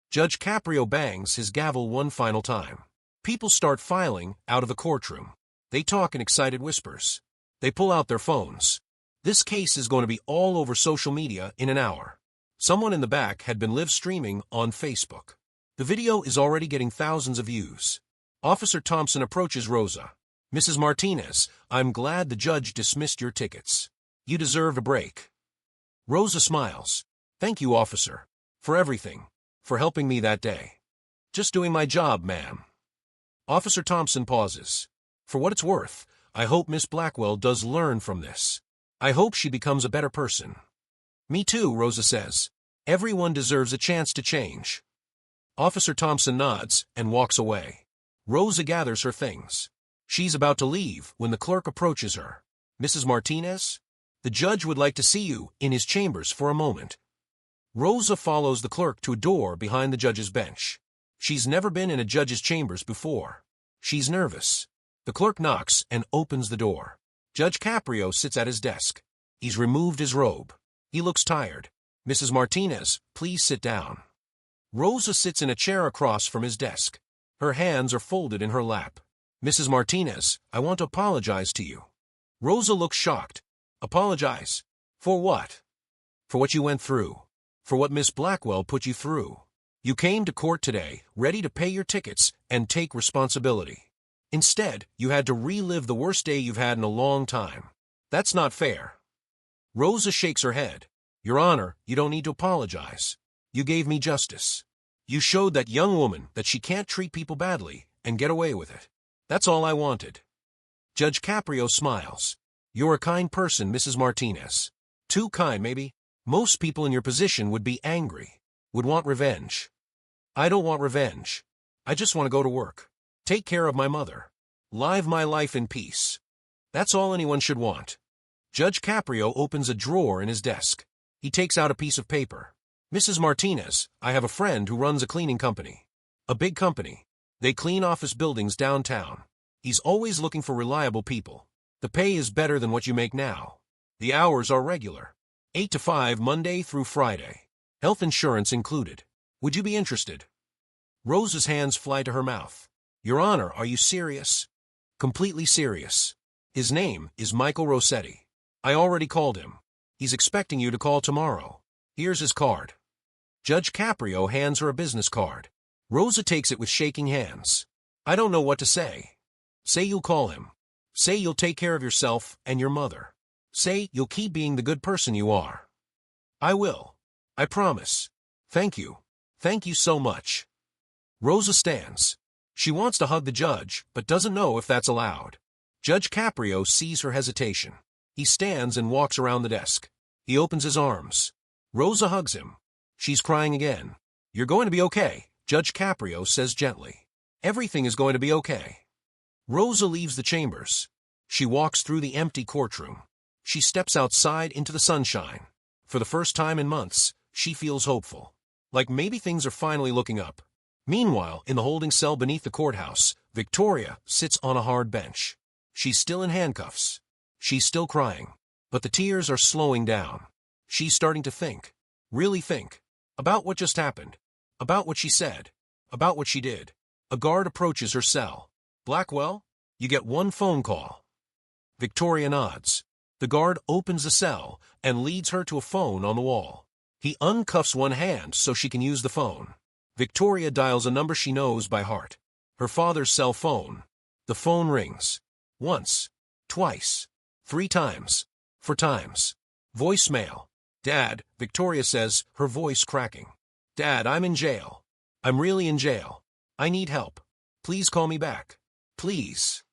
Judge Caprio bangs his gavel one final time. People start filing out of the courtroom. They talk in excited whispers. They pull out their phones. This case is going to be all over social media in an hour. Someone in the back had been live streaming on Facebook. The video is already getting thousands of views. Officer Thompson approaches Rosa. Mrs. Martinez, I'm glad the judge dismissed your tickets. You deserve a break. Rosa smiles. Thank you, officer. For everything. For helping me that day. Just doing my job, ma'am. Officer Thompson pauses. For what it's worth, I hope Miss Blackwell does learn from this. I hope she becomes a better person. Me too, Rosa says. Everyone deserves a chance to change. Officer Thompson nods and walks away. Rosa gathers her things. She's about to leave when the clerk approaches her. Mrs. Martinez? The judge would like to see you in his chambers for a moment. Rosa follows the clerk to a door behind the judge's bench. She's never been in a judge's chambers before. She's nervous. The clerk knocks and opens the door. Judge Caprio sits at his desk. He's removed his robe. He looks tired. Mrs. Martinez, please sit down. Rosa sits in a chair across from his desk. Her hands are folded in her lap. Mrs. Martinez, I want to apologize to you. Rosa looks shocked. Apologize? For what? For what you went through. For what Miss Blackwell put you through. You came to court today, ready to pay your tickets and take responsibility. Instead, you had to relive the worst day you've had in a long time. That's not fair. Rosa shakes her head. Your Honor, you don't need to apologize. You gave me justice. You showed that young woman that she can't treat people badly and get away with it. That's all I wanted. Judge Caprio smiles. You're a kind person, Mrs. Martinez. Too kind, maybe. Most people in your position would be angry, would want revenge. I don't want revenge. I just want to go to work. Take care of my mother. Live my life in peace. That's all anyone should want. Judge Caprio opens a drawer in his desk. He takes out a piece of paper. Mrs. Martinez, I have a friend who runs a cleaning company. A big company. They clean office buildings downtown. He's always looking for reliable people. The pay is better than what you make now. The hours are regular. 8 to 5 Monday through Friday. Health insurance included. Would you be interested? Rose's hands fly to her mouth. Your Honor, are you serious? Completely serious. His name is Michael Rossetti. I already called him. He's expecting you to call tomorrow. Here's his card. Judge Caprio hands her a business card. Rosa takes it with shaking hands. I don't know what to say. Say you'll call him. Say you'll take care of yourself and your mother. Say you'll keep being the good person you are. I will. I promise. Thank you. Thank you so much. Rosa stands. She wants to hug the judge, but doesn't know if that's allowed. Judge Caprio sees her hesitation. He stands and walks around the desk. He opens his arms. Rosa hugs him. She's crying again. You're going to be okay, Judge Caprio says gently. Everything is going to be okay. Rosa leaves the chambers. She walks through the empty courtroom. She steps outside into the sunshine. For the first time in months, she feels hopeful. Like maybe things are finally looking up. Meanwhile, in the holding cell beneath the courthouse, Victoria sits on a hard bench. She's still in handcuffs. She's still crying. But the tears are slowing down. She's starting to think. Really think. About what just happened. About what she said. About what she did. A guard approaches her cell. Blackwell, you get one phone call. Victoria nods. The guard opens the cell and leads her to a phone on the wall. He uncuffs one hand so she can use the phone. Victoria dials a number she knows by heart. Her father's cell phone. The phone rings. Once. Twice. 3 times. 4 times. Voicemail. Dad, Victoria says, her voice cracking. Dad, I'm in jail. I'm really in jail. I need help. Please call me back. Please.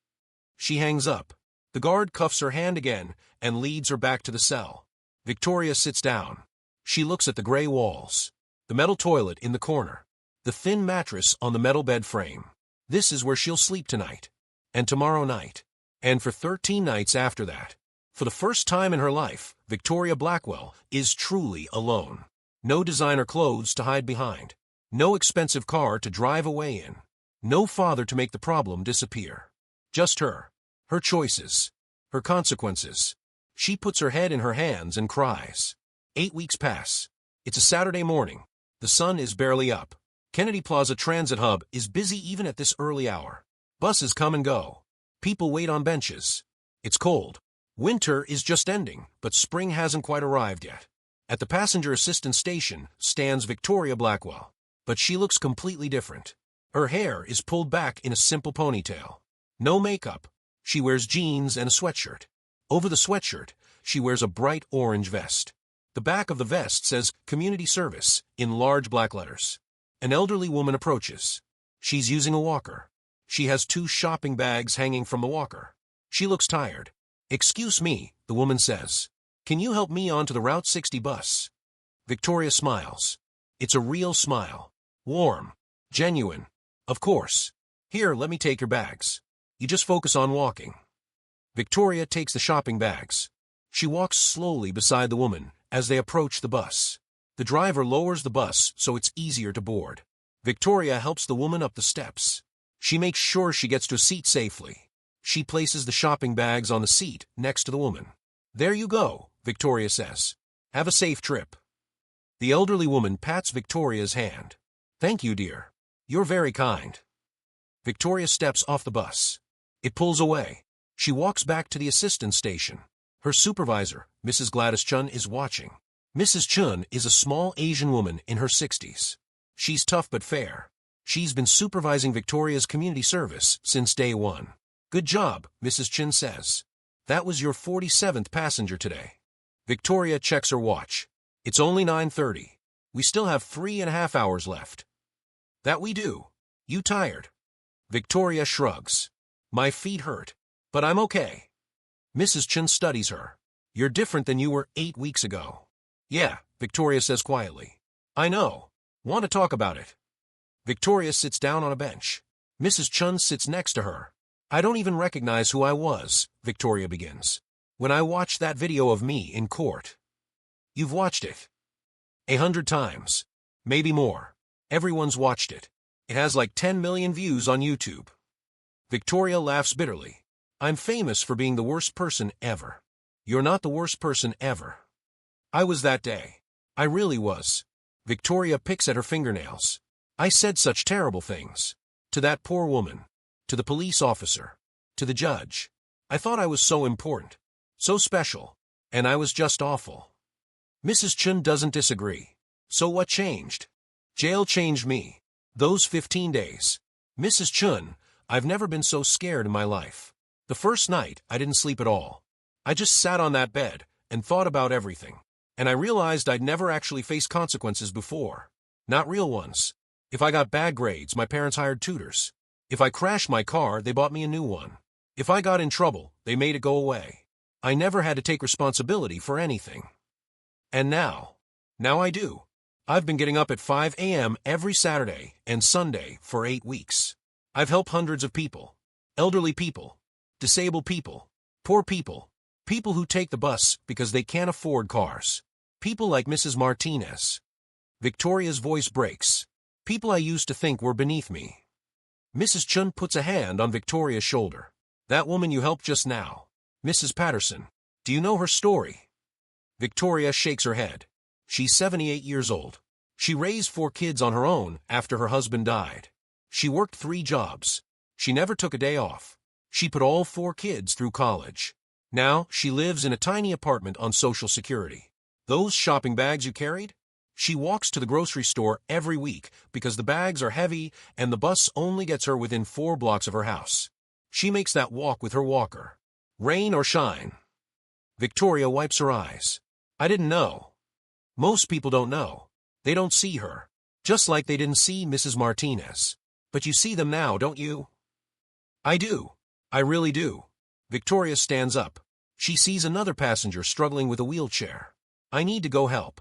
She hangs up. The guard cuffs her hand again and leads her back to the cell. Victoria sits down. She looks at the gray walls. The metal toilet in the corner. The thin mattress on the metal bed frame. This is where she'll sleep tonight. And tomorrow night. And for 13 nights after that. For the first time in her life, Victoria Blackwell is truly alone. No designer clothes to hide behind. No expensive car to drive away in. No father to make the problem disappear. Just her. Her choices. Her consequences. She puts her head in her hands and cries. 8 weeks pass. It's a Saturday morning. The sun is barely up. Kennedy Plaza Transit Hub is busy even at this early hour. Buses come and go. People wait on benches. It's cold. Winter is just ending, but spring hasn't quite arrived yet. At the passenger assistance station stands Victoria Blackwell. But she looks completely different. Her hair is pulled back in a simple ponytail. No makeup. She wears jeans and a sweatshirt. Over the sweatshirt, she wears a bright orange vest. The back of the vest says Community Service in large black letters. An elderly woman approaches. She's using a walker. She has 2 shopping bags hanging from the walker. She looks tired. Excuse me, the woman says. Can you help me onto the Route 60 bus? Victoria smiles. It's a real smile. Warm. Genuine. Of course. Here, let me take your bags. You just focus on walking. Victoria takes the shopping bags. She walks slowly beside the woman as they approach the bus. The driver lowers the bus so it's easier to board. Victoria helps the woman up the steps. She makes sure she gets to a seat safely. She places the shopping bags on the seat next to the woman. There you go, Victoria says. Have a safe trip. The elderly woman pats Victoria's hand. Thank you, dear. You're very kind. Victoria steps off the bus. It pulls away. She walks back to the assistance station. Her supervisor, Mrs. Gladys Chun, is watching. Mrs. Chun is a small Asian woman in her 60s. She's tough but fair. She's been supervising Victoria's community service since day one. Good job, Mrs. Chun says. That was your 47th passenger today. Victoria checks her watch. It's only 9:30. We still have 3.5 hours left. That we do. You tired? Victoria shrugs. My feet hurt, but I'm okay. Mrs. Chun studies her. You're different than you were 8 weeks ago. Yeah, Victoria says quietly. I know. Want to talk about it? Victoria sits down on a bench. Mrs. Chun sits next to her. I don't even recognize who I was, Victoria begins. When I watched that video of me in court. You've watched it 100 times. Maybe more. Everyone's watched it. It has like 10 million views on YouTube. Victoria laughs bitterly. I'm famous for being the worst person ever. You're not the worst person ever. I was that day. I really was. Victoria picks at her fingernails. I said such terrible things. To that poor woman. To the police officer. To the judge. I thought I was so important. So special. And I was just awful. Mrs. Chun doesn't disagree. So what changed? Jail changed me. Those 15 days. Mrs. Chun, I've never been so scared in my life. The first night, I didn't sleep at all. I just sat on that bed and thought about everything. And I realized I'd never actually faced consequences before. Not real ones. If I got bad grades, my parents hired tutors. If I crashed my car, they bought me a new one. If I got in trouble, they made it go away. I never had to take responsibility for anything. And now I do. I've been getting up at 5 a.m. every Saturday and Sunday for 8 weeks. I've helped hundreds of people. Elderly people. Disabled people. Poor people. People who take the bus because they can't afford cars. People like Mrs. Martinez. Victoria's voice breaks. People I used to think were beneath me. Mrs. Chun puts a hand on Victoria's shoulder. That woman you helped just now. Mrs. Patterson. Do you know her story? Victoria shakes her head. She's 78 years old. She raised 4 kids on her own after her husband died. She worked 3 jobs. She never took a day off. She put all 4 kids through college. Now, she lives in a tiny apartment on Social Security. Those shopping bags you carried? She walks to the grocery store every week because the bags are heavy and the bus only gets her within 4 blocks of her house. She makes that walk with her walker. Rain or shine. Victoria wipes her eyes. I didn't know. Most people don't know. They don't see her. Just like they didn't see Mrs. Martinez. But you see them now, don't you? I do. I really do. Victoria stands up. She sees another passenger struggling with a wheelchair. I need to go help.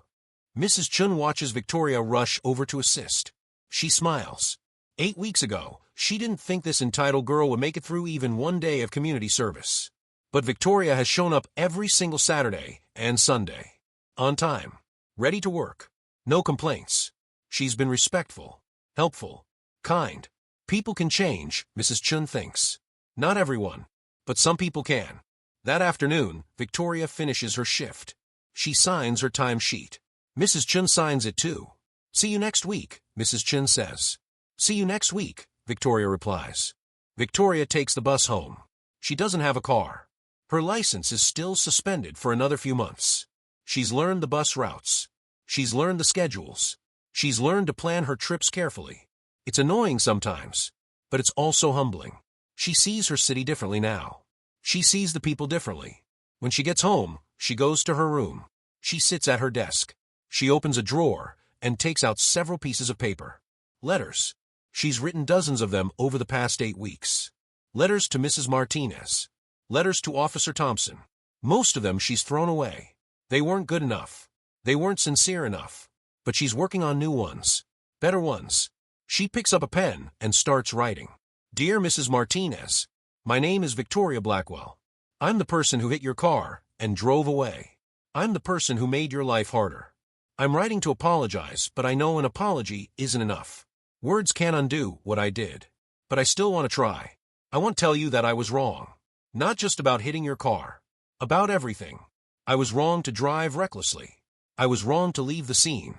Mrs. Chun watches Victoria rush over to assist. She smiles. 8 weeks ago, she didn't think this entitled girl would make it through even one day of community service. But Victoria has shown up every single Saturday and Sunday. On time. Ready to work. No complaints. She's been respectful, helpful, kind. People can change, Mrs. Chun thinks. Not everyone, but some people can. That afternoon, Victoria finishes her shift. She signs her timesheet. Mrs. Chun signs it too. See you next week, Mrs. Chun says. See you next week, Victoria replies. Victoria takes the bus home. She doesn't have a car. Her license is still suspended for another few months. She's learned the bus routes. She's learned the schedules. She's learned to plan her trips carefully. It's annoying sometimes, but it's also humbling. She sees her city differently now. She sees the people differently. When she gets home, she goes to her room. She sits at her desk. She opens a drawer and takes out several pieces of paper. Letters. She's written dozens of them over the past 8 weeks. Letters to Mrs. Martinez. Letters to Officer Thompson. Most of them she's thrown away. They weren't good enough. They weren't sincere enough. But she's working on new ones. Better ones. She picks up a pen and starts writing. Dear Mrs. Martinez, my name is Victoria Blackwell. I'm the person who hit your car and drove away. I'm the person who made your life harder. I'm writing to apologize, but I know an apology isn't enough. Words can't undo what I did. But I still want to try. I want to tell you that I was wrong. Not just about hitting your car. About everything. I was wrong to drive recklessly. I was wrong to leave the scene.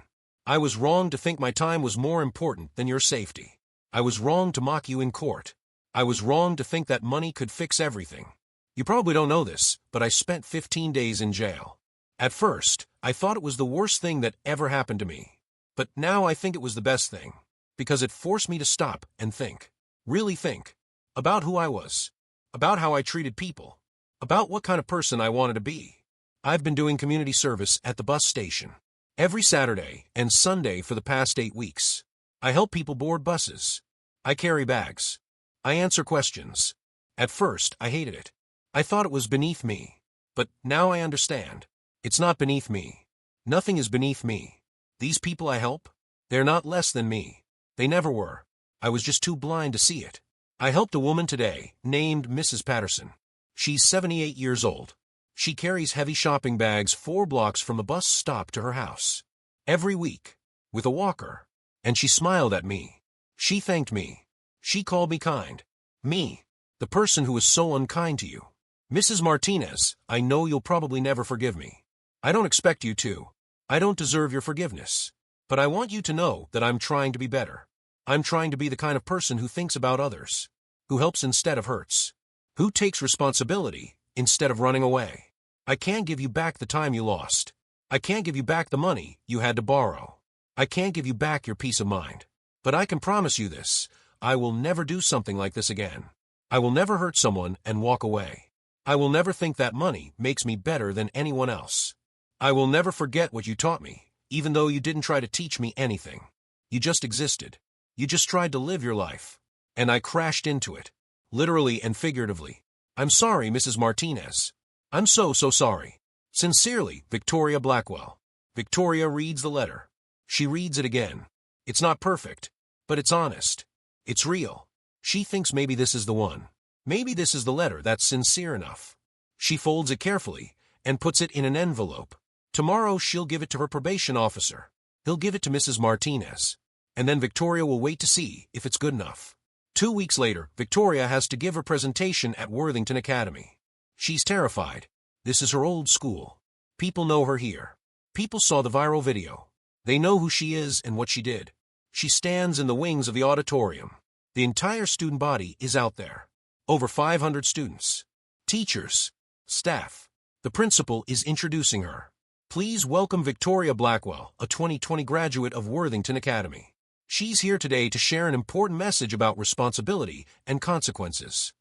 I was wrong to think my time was more important than your safety. I was wrong to mock you in court. I was wrong to think that money could fix everything. You probably don't know this, but I spent 15 days in jail. At first, I thought it was the worst thing that ever happened to me. But now I think it was the best thing. Because it forced me to stop and think. Really think. About who I was. About how I treated people. About what kind of person I wanted to be. I've been doing community service at the bus station. Every Saturday and Sunday for the past 8 weeks. I help people board buses. I carry bags. I answer questions. At first, I hated it. I thought it was beneath me. But now I understand. It's not beneath me. Nothing is beneath me. These people I help, they're not less than me. They never were. I was just too blind to see it. I helped a woman today named Mrs. Patterson. She's 78 years old. She carries heavy shopping bags 4 blocks from the bus stop to her house. Every week. With a walker. And she smiled at me. She thanked me. She called me kind. Me. The person who was so unkind to you. Mrs. Martinez, I know you'll probably never forgive me. I don't expect you to. I don't deserve your forgiveness. But I want you to know that I'm trying to be better. I'm trying to be the kind of person who thinks about others. Who helps instead of hurts. Who takes responsibility instead of running away. I can't give you back the time you lost. I can't give you back the money you had to borrow. I can't give you back your peace of mind. But I can promise you this, I will never do something like this again. I will never hurt someone and walk away. I will never think that money makes me better than anyone else. I will never forget what you taught me, even though you didn't try to teach me anything. You just existed. You just tried to live your life. And I crashed into it. Literally and figuratively. I'm sorry, Mrs. Martinez. I'm so sorry. Sincerely, Victoria Blackwell. Victoria reads the letter. She reads it again. It's not perfect, but it's honest. It's real. She thinks maybe this is the one. Maybe this is the letter that's sincere enough. She folds it carefully and puts it in an envelope. Tomorrow she'll give it to her probation officer. He'll give it to Mrs. Martinez. And then Victoria will wait to see if it's good enough. 2 weeks later, Victoria has to give her presentation at Worthington Academy. She's terrified. This is her old school. People know her here. People saw the viral video. They know who she is and what she did. She stands in the wings of the auditorium. The entire student body is out there. Over 500 students. Teachers. Staff. The principal is introducing her. Please welcome Victoria Blackwell, a 2020 graduate of Worthington Academy. She's here today to share an important message about responsibility and consequences.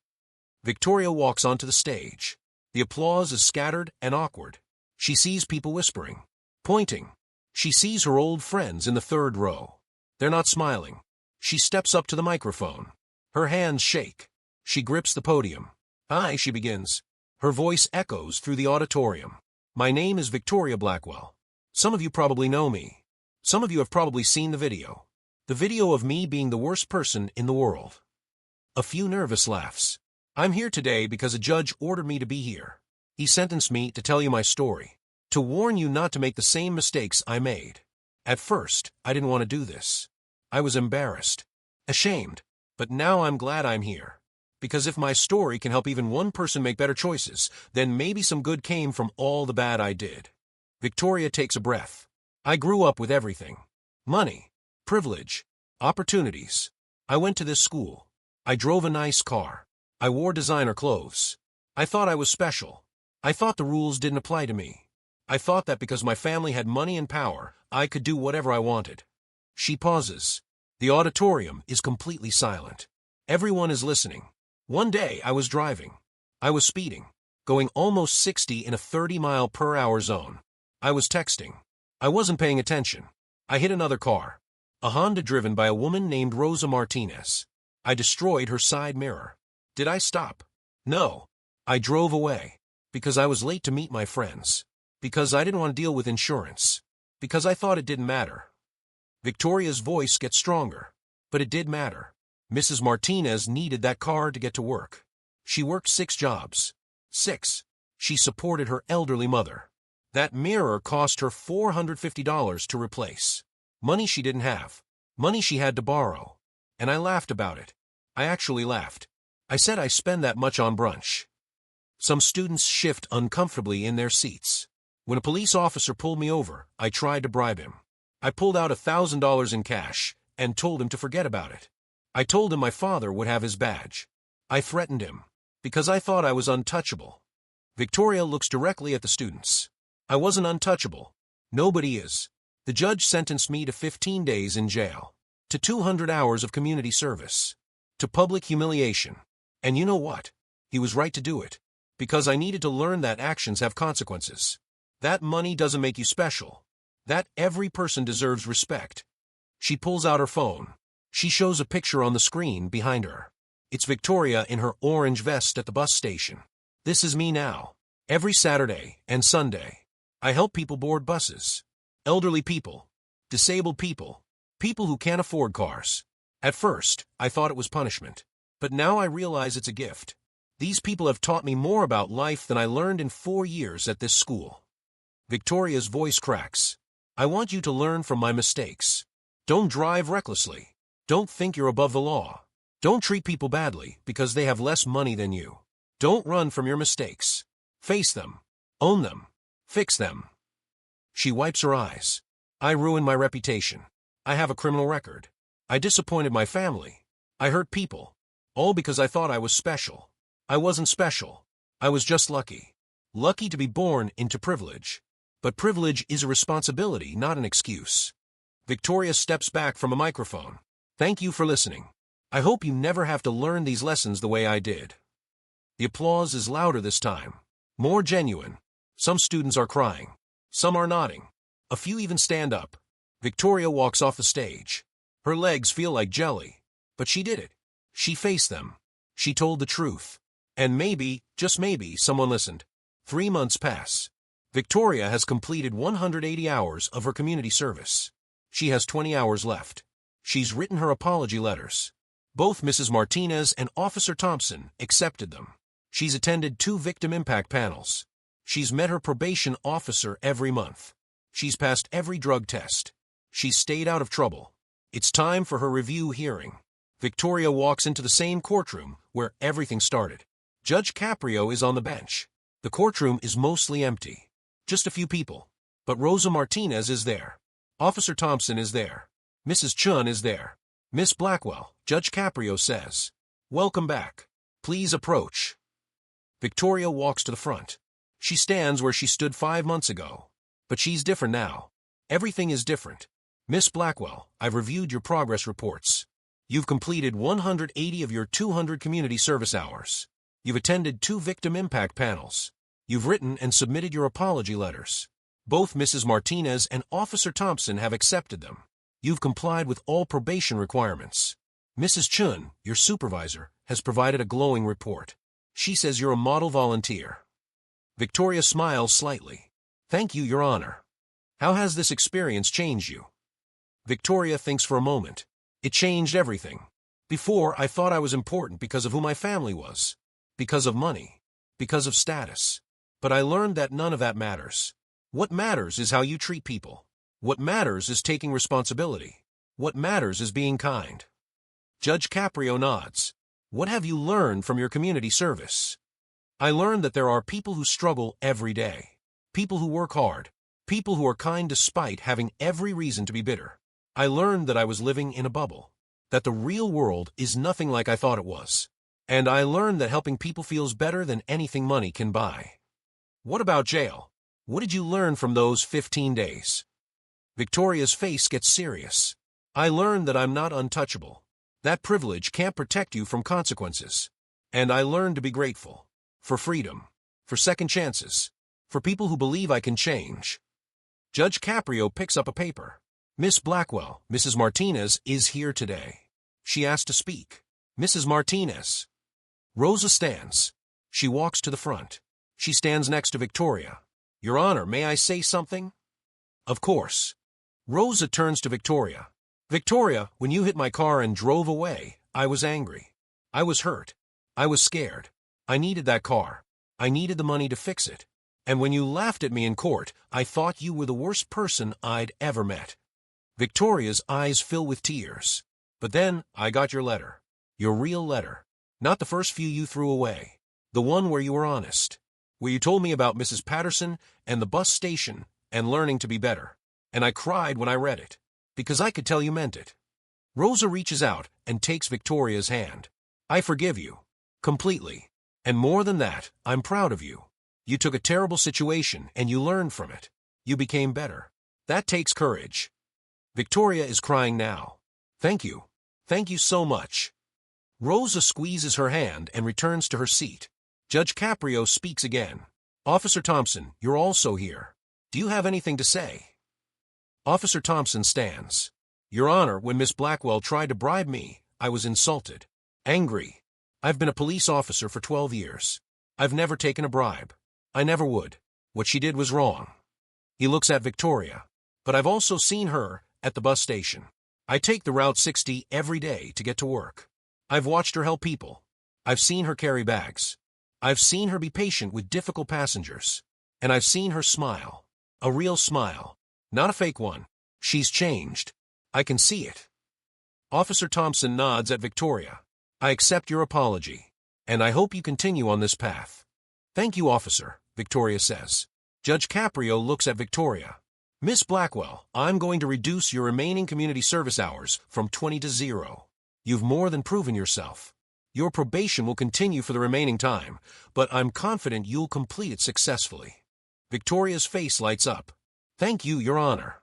Victoria walks onto the stage. The applause is scattered and awkward. She sees people whispering, pointing. She sees her old friends in the 3rd row. They're not smiling. She steps up to the microphone. Her hands shake. She grips the podium. "Hi," she begins. Her voice echoes through the auditorium. "My name is Victoria Blackwell. Some of you probably know me. Some of you have probably seen the video. The video of me being the worst person in the world." A few nervous laughs. "I'm here today because a judge ordered me to be here. He sentenced me to tell you my story. To warn you not to make the same mistakes I made. At first, I didn't want to do this. I was embarrassed. Ashamed. But now I'm glad I'm here. Because if my story can help even one person make better choices, then maybe some good came from all the bad I did." Victoria takes a breath. "I grew up with everything. Money. Privilege. Opportunities. I went to this school. I drove a nice car. I wore designer clothes. I thought I was special. I thought the rules didn't apply to me. I thought that because my family had money and power, I could do whatever I wanted." She pauses. The auditorium is completely silent. Everyone is listening. "One day I was driving. I was speeding, going almost 60 in a 30-mile-per-hour zone. I was texting. I wasn't paying attention. I hit another car. A Honda driven by a woman named Rosa Martinez. I destroyed her side mirror. Did I stop? No. I drove away. Because I was late to meet my friends. Because I didn't want to deal with insurance. Because I thought it didn't matter." Victoria's voice gets stronger. But it did matter. Mrs. Martinez needed that car to get to work. She worked 6 jobs. 6. She supported her elderly mother. That mirror cost her $450 to replace. Money she didn't have. Money she had to borrow. And I laughed about it. I actually laughed. I said I spend that much on brunch. Some students shift uncomfortably in their seats. When a police officer pulled me over, I tried to bribe him. I pulled out $1,000 in cash and told him to forget about it. I told him my father would have his badge. I threatened him because I thought I was untouchable. Victoria looks directly at the students. I wasn't untouchable. Nobody is. The judge sentenced me to 15 days in jail, to 200 hours of community service, to public humiliation. And you know what? He was right to do it, because I needed to learn that actions have consequences. That money doesn't make you special. That every person deserves respect. She pulls out her phone. She shows a picture on the screen behind her. It's Victoria in her orange vest at the bus station. This is me now. Every Saturday and Sunday, I help people board buses. Elderly people. Disabled people. People who can't afford cars. At first, I thought it was punishment. But now I realize it's a gift. These people have taught me more about life than I learned in 4 years at this school. Victoria's voice cracks. I want you to learn from my mistakes. Don't drive recklessly. Don't think you're above the law. Don't treat people badly because they have less money than you. Don't run from your mistakes. Face them. Own them. Fix them. She wipes her eyes. I ruined my reputation. I have a criminal record. I disappointed my family. I hurt people. All because I thought I was special. I wasn't special. I was just lucky. Lucky to be born into privilege. But privilege is a responsibility, not an excuse. Victoria steps back from a microphone. Thank you for listening. I hope you never have to learn these lessons the way I did. The applause is louder this time. More genuine. Some students are crying. Some are nodding. A few even stand up. Victoria walks off the stage. Her legs feel like jelly. But she did it. She faced them. She told the truth. And maybe, just maybe, someone listened. 3 months pass. Victoria has completed 180 hours of her community service. She has 20 hours left. She's written her apology letters. Both Mrs. Martinez and Officer Thompson accepted them. She's attended 2 victim impact panels. She's met her probation officer every month. She's passed every drug test. She's stayed out of trouble. It's time for her review hearing. Victoria walks into the same courtroom where everything started. Judge Caprio is on the bench. The courtroom is mostly empty. Just a few people. But Rosa Martinez is there. Officer Thompson is there. Mrs. Chun is there. Miss Blackwell, Judge Caprio says. Welcome back. Please approach. Victoria walks to the front. She stands where she stood 5 months ago. But she's different now. Everything is different. Miss Blackwell, I've reviewed your progress reports. You've completed 180 of your 200 community service hours. You've attended 2 victim impact panels. You've written and submitted your apology letters. Both Mrs. Martinez and Officer Thompson have accepted them. You've complied with all probation requirements. Mrs. Chun, your supervisor, has provided a glowing report. She says you're a model volunteer. Victoria smiles slightly. Thank you, Your Honor. How has this experience changed you? Victoria thinks for a moment. It changed everything. Before, I thought I was important because of who my family was. Because of money. Because of status. But I learned that none of that matters. What matters is how you treat people. What matters is taking responsibility. What matters is being kind. Judge Caprio nods. What have you learned from your community service? I learned that there are people who struggle every day. People who work hard. People who are kind despite having every reason to be bitter. I learned that I was living in a bubble. That the real world is nothing like I thought it was. And I learned that helping people feels better than anything money can buy. What about jail? What did you learn from those 15 days? Victoria's face gets serious. I learned that I'm not untouchable. That privilege can't protect you from consequences. And I learned to be grateful. For freedom. For second chances. For people who believe I can change. Judge Caprio picks up a paper. Miss Blackwell, Mrs. Martinez, is here today. She asked to speak. Mrs. Martinez. Rosa stands. She walks to the front. She stands next to Victoria. Your Honor, may I say something? Of course. Rosa turns to Victoria. Victoria, when you hit my car and drove away, I was angry. I was hurt. I was scared. I needed that car. I needed the money to fix it. And when you laughed at me in court, I thought you were the worst person I'd ever met. Victoria's eyes fill with tears. But then, I got your letter. Your real letter. Not the first few you threw away. The one where you were honest. Where you told me about Mrs. Patterson and the bus station and learning to be better. And I cried when I read it. Because I could tell you meant it. Rosa reaches out and takes Victoria's hand. I forgive you. Completely. And more than that, I'm proud of you. You took a terrible situation and you learned from it. You became better. That takes courage. Victoria is crying now. Thank you. Thank you so much. Rosa squeezes her hand and returns to her seat. Judge Caprio speaks again. Officer Thompson, you're also here. Do you have anything to say? Officer Thompson stands. Your Honor, when Miss Blackwell tried to bribe me, I was insulted. Angry. I've been a police officer for 12 years. I've never taken a bribe. I never would. What she did was wrong. He looks at Victoria. But I've also seen her at the bus station. I take the Route 60 every day to get to work. I've watched her help people. I've seen her carry bags. I've seen her be patient with difficult passengers. And I've seen her smile. A real smile. Not a fake one. She's changed. I can see it. Officer Thompson nods at Victoria. I accept your apology. And I hope you continue on this path. Thank you, officer, Victoria says. Judge Caprio looks at Victoria. Miss Blackwell, I'm going to reduce your remaining community service hours from 20 to 0. You've more than proven yourself. Your probation will continue for the remaining time, but I'm confident you'll complete it successfully. Victoria's face lights up. Thank you, Your Honor.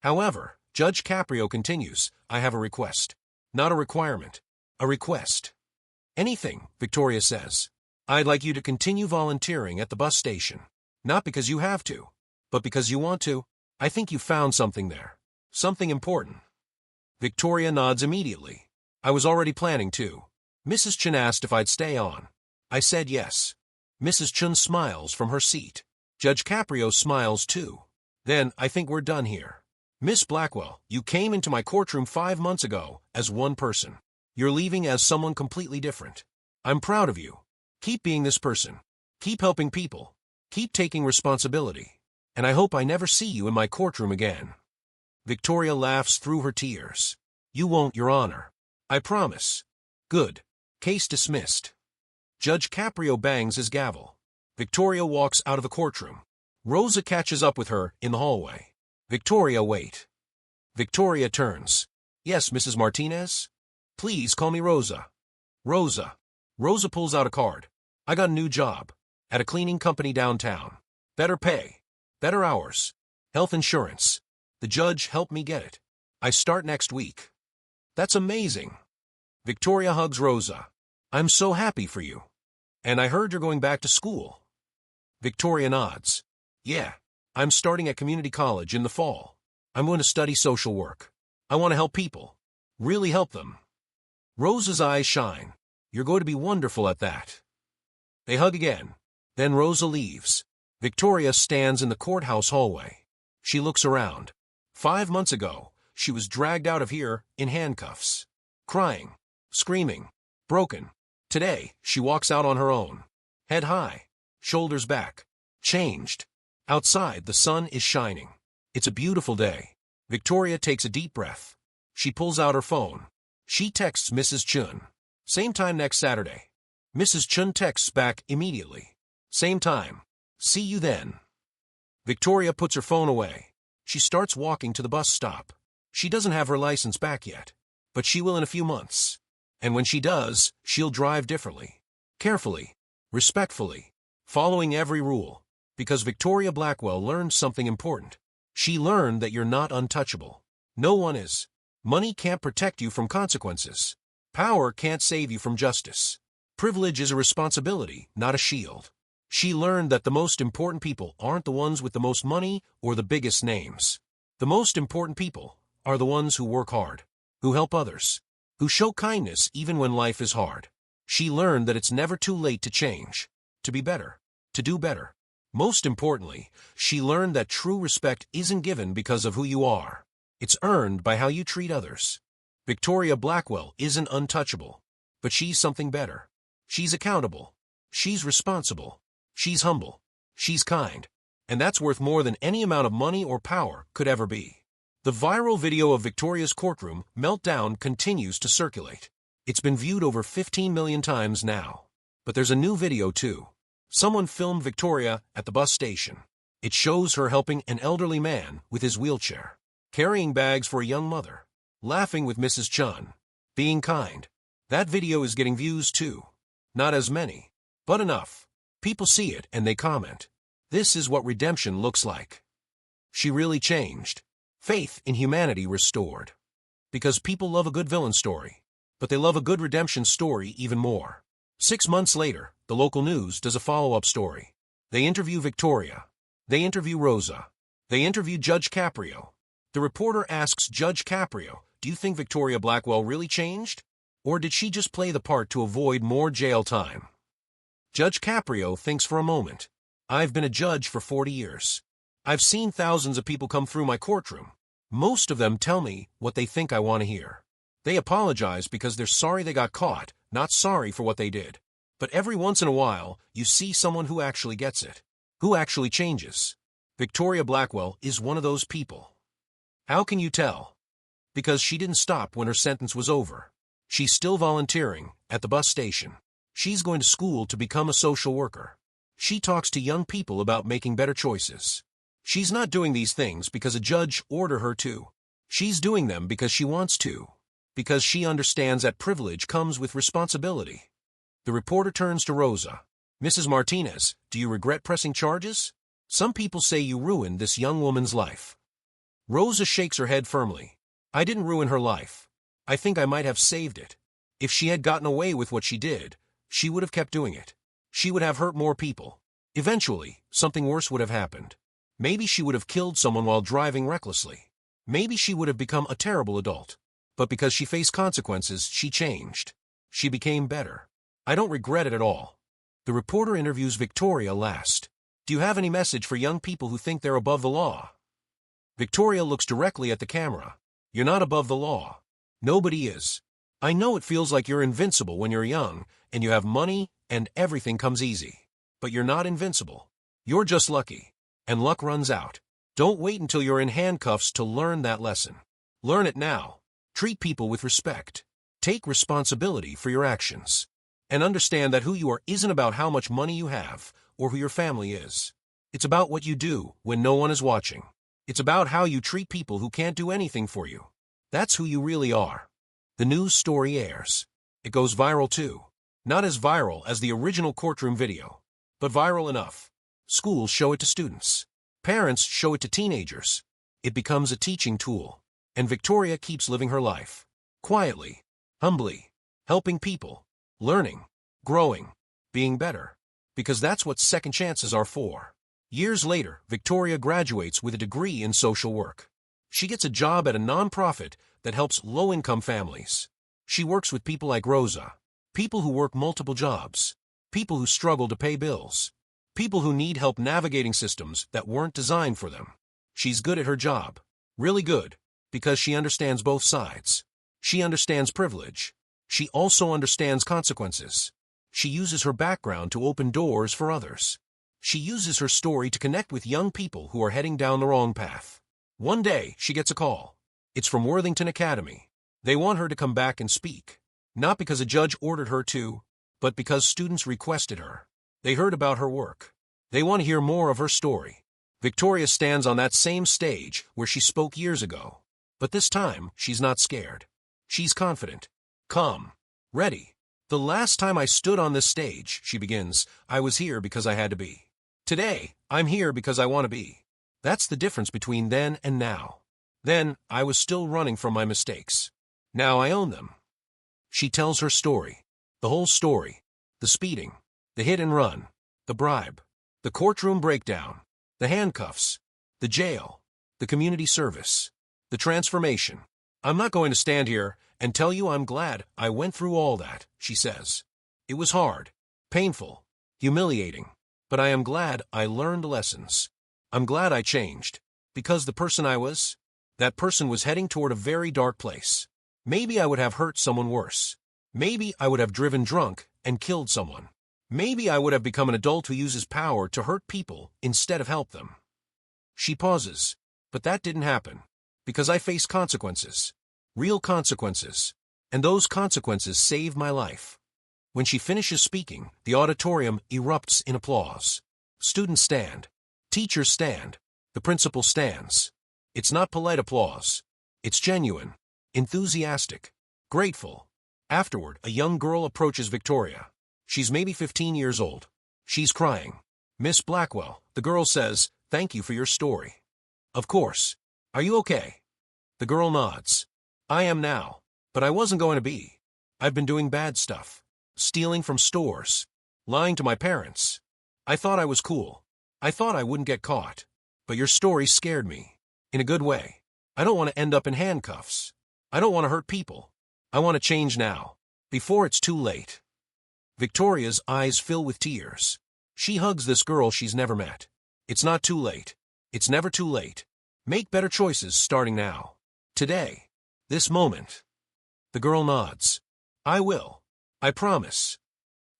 However, Judge Caprio continues, I have a request. Not a requirement. A request. Anything, Victoria says. I'd like you to continue volunteering at the bus station. Not because you have to, but because you want to. I think you found something there. Something important. Victoria nods immediately. I was already planning to. Mrs. Chun asked if I'd stay on. I said yes. Mrs. Chun smiles from her seat. Judge Caprio smiles too. Then, I think we're done here. Miss Blackwell, you came into my courtroom 5 months ago as one person. You're leaving as someone completely different. I'm proud of you. Keep being this person. Keep helping people. Keep taking responsibility. And I hope I never see you in my courtroom again. Victoria laughs through her tears. You won't, Your Honor. I promise. Good. Case dismissed. Judge Caprio bangs his gavel. Victoria walks out of the courtroom. Rosa catches up with her in the hallway. Victoria, wait. Victoria turns. Yes, Mrs. Martinez? Please call me Rosa. Rosa. Rosa pulls out a card. I got a new job. At a cleaning company downtown. Better pay. Better hours. Health insurance. The judge helped me get it. I start next week. That's amazing. Victoria hugs Rosa. I'm so happy for you. And I heard you're going back to school. Victoria nods. Yeah, I'm starting at community college in the fall. I'm going to study social work. I want to help people. Really help them. Rosa's eyes shine. You're going to be wonderful at that. They hug again. Then Rosa leaves. Victoria stands in the courthouse hallway. She looks around. 5 months ago, she was dragged out of here in handcuffs. Crying. Screaming. Broken. Today, she walks out on her own. Head high. Shoulders back. Changed. Outside, the sun is shining. It's a beautiful day. Victoria takes a deep breath. She pulls out her phone. She texts Mrs. Chun. Same time next Saturday. Mrs. Chun texts back immediately. Same time. See you then. Victoria puts her phone away. She starts walking to the bus stop. She doesn't have her license back yet, but she will in a few months. And when she does, she'll drive differently. Carefully. Respectfully. Following every rule. Because Victoria Blackwell learned something important. She learned that you're not untouchable. No one is. Money can't protect you from consequences. Power can't save you from justice. Privilege is a responsibility, not a shield. She learned that the most important people aren't the ones with the most money or the biggest names. The most important people are the ones who work hard, who help others, who show kindness even when life is hard. She learned that it's never too late to change, to be better, to do better. Most importantly, she learned that true respect isn't given because of who you are. It's earned by how you treat others. Victoria Blackwell isn't untouchable, but she's something better. She's accountable. She's responsible. She's humble. She's kind. And that's worth more than any amount of money or power could ever be. The viral video of Victoria's courtroom meltdown continues to circulate. It's been viewed over 15 million times now. But there's a new video too. Someone filmed Victoria at the bus station. It shows her helping an elderly man with his wheelchair, carrying bags for a young mother, laughing with Mrs. Chun, being kind. That video is getting views too. Not as many, but enough. People see it and they comment. This is what redemption looks like. She really changed. Faith in humanity restored. Because people love a good villain story, but they love a good redemption story even more. 6 months later, the local news does a follow-up story. They interview Victoria. They interview Rosa. They interview Judge Caprio. The reporter asks Judge Caprio, do you think Victoria Blackwell really changed? Or did she just play the part to avoid more jail time? Judge Caprio thinks for a moment. I've been a judge for 40 years. I've seen thousands of people come through my courtroom. Most of them tell me what they think I want to hear. They apologize because they're sorry they got caught, not sorry for what they did. But every once in a while, you see someone who actually gets it, who actually changes. Victoria Blackwell is one of those people. How can you tell? Because she didn't stop when her sentence was over. She's still volunteering at the bus station. She's going to school to become a social worker. She talks to young people about making better choices. She's not doing these things because a judge ordered her to. She's doing them because she wants to. Because she understands that privilege comes with responsibility. The reporter turns to Rosa. Mrs. Martinez, do you regret pressing charges? Some people say you ruined this young woman's life. Rosa shakes her head firmly. I didn't ruin her life. I think I might have saved it. If she had gotten away with what she did, she would have kept doing it. She would have hurt more people. Eventually, something worse would have happened. Maybe she would have killed someone while driving recklessly. Maybe she would have become a terrible adult. But because she faced consequences, she changed. She became better. I don't regret it at all. The reporter interviews Victoria last. Do you have any message for young people who think they're above the law? Victoria looks directly at the camera. You're not above the law. Nobody is. I know it feels like you're invincible when you're young, and you have money, and everything comes easy. But you're not invincible. You're just lucky. And luck runs out. Don't wait until you're in handcuffs to learn that lesson. Learn it now. Treat people with respect. Take responsibility for your actions. And understand that who you are isn't about how much money you have or who your family is. It's about what you do when no one is watching. It's about how you treat people who can't do anything for you. That's who you really are. The news story airs. It goes viral too. Not as viral as the original Courtroom video, but viral enough. Schools show it to students. Parents show it to teenagers. It becomes a teaching tool. And Victoria keeps living her life. Quietly, humbly, helping people, learning, growing, being better. Because that's what second chances are for. Years later, Victoria graduates with a degree in social work. She gets a job at a nonprofit that helps low-income families. She works with people like Rosa, people who work multiple jobs, people who struggle to pay bills, people who need help navigating systems that weren't designed for them. She's good at her job, really good, because she understands both sides. She understands privilege. She also understands consequences. She uses her background to open doors for others. She uses her story to connect with young people who are heading down the wrong path. One day, she gets a call. It's from Worthington Academy. They want her to come back and speak. Not because a judge ordered her to, but because students requested her. They heard about her work. They want to hear more of her story. Victoria stands on that same stage where she spoke years ago. But this time, she's not scared. She's confident, calm, ready. The last time I stood on this stage, she begins, I was here because I had to be. Today, I'm here because I want to be. That's the difference between then and now. Then, I was still running from my mistakes. Now I own them. She tells her story. The whole story. The speeding. The hit and run. The bribe. The courtroom breakdown. The handcuffs. The jail. The community service. The transformation. I'm not going to stand here and tell you I'm glad I went through all that, she says. It was hard, painful, humiliating, but I am glad I learned lessons. I'm glad I changed, because the person I was, that person was heading toward a very dark place. Maybe I would have hurt someone worse. Maybe I would have driven drunk and killed someone. Maybe I would have become an adult who uses power to hurt people instead of help them. She pauses, but that didn't happen, because I faced consequences. Real consequences. And those consequences saved my life. When she finishes speaking, the auditorium erupts in applause. Students stand. Teachers stand. The principal stands. It's not polite applause. It's genuine, enthusiastic, grateful. Afterward, a young girl approaches Victoria. She's maybe 15 years old. She's crying. Miss Blackwell, the girl says, thank you for your story. Of course. Are you okay? The girl nods. I am now, but I wasn't going to be. I've been doing bad stuff. Stealing from stores. Lying to my parents. I thought I was cool. I thought I wouldn't get caught. But your story scared me. In a good way. I don't want to end up in handcuffs. I don't want to hurt people. I want to change now, before it's too late. Victoria's eyes fill with tears. She hugs this girl she's never met. It's not too late. It's never too late. Make better choices starting now. Today. This moment. The girl nods. I will. I promise.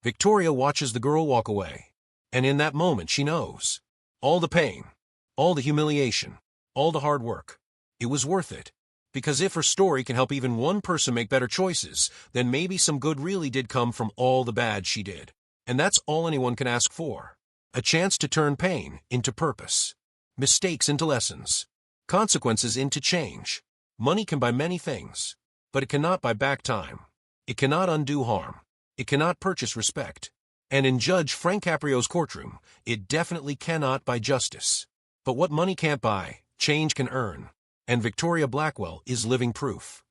Victoria watches the girl walk away. And in that moment she knows. All the pain, all the humiliation, all the hard work. It was worth it. Because if her story can help even one person make better choices, then maybe some good really did come from all the bad she did. And that's all anyone can ask for. A chance to turn pain into purpose. Mistakes into lessons. Consequences into change. Money can buy many things, but it cannot buy back time. It cannot undo harm. It cannot purchase respect. And in Judge Frank Caprio's courtroom, it definitely cannot buy justice. But what money can't buy, change can earn. And Victoria Blackwell is living proof.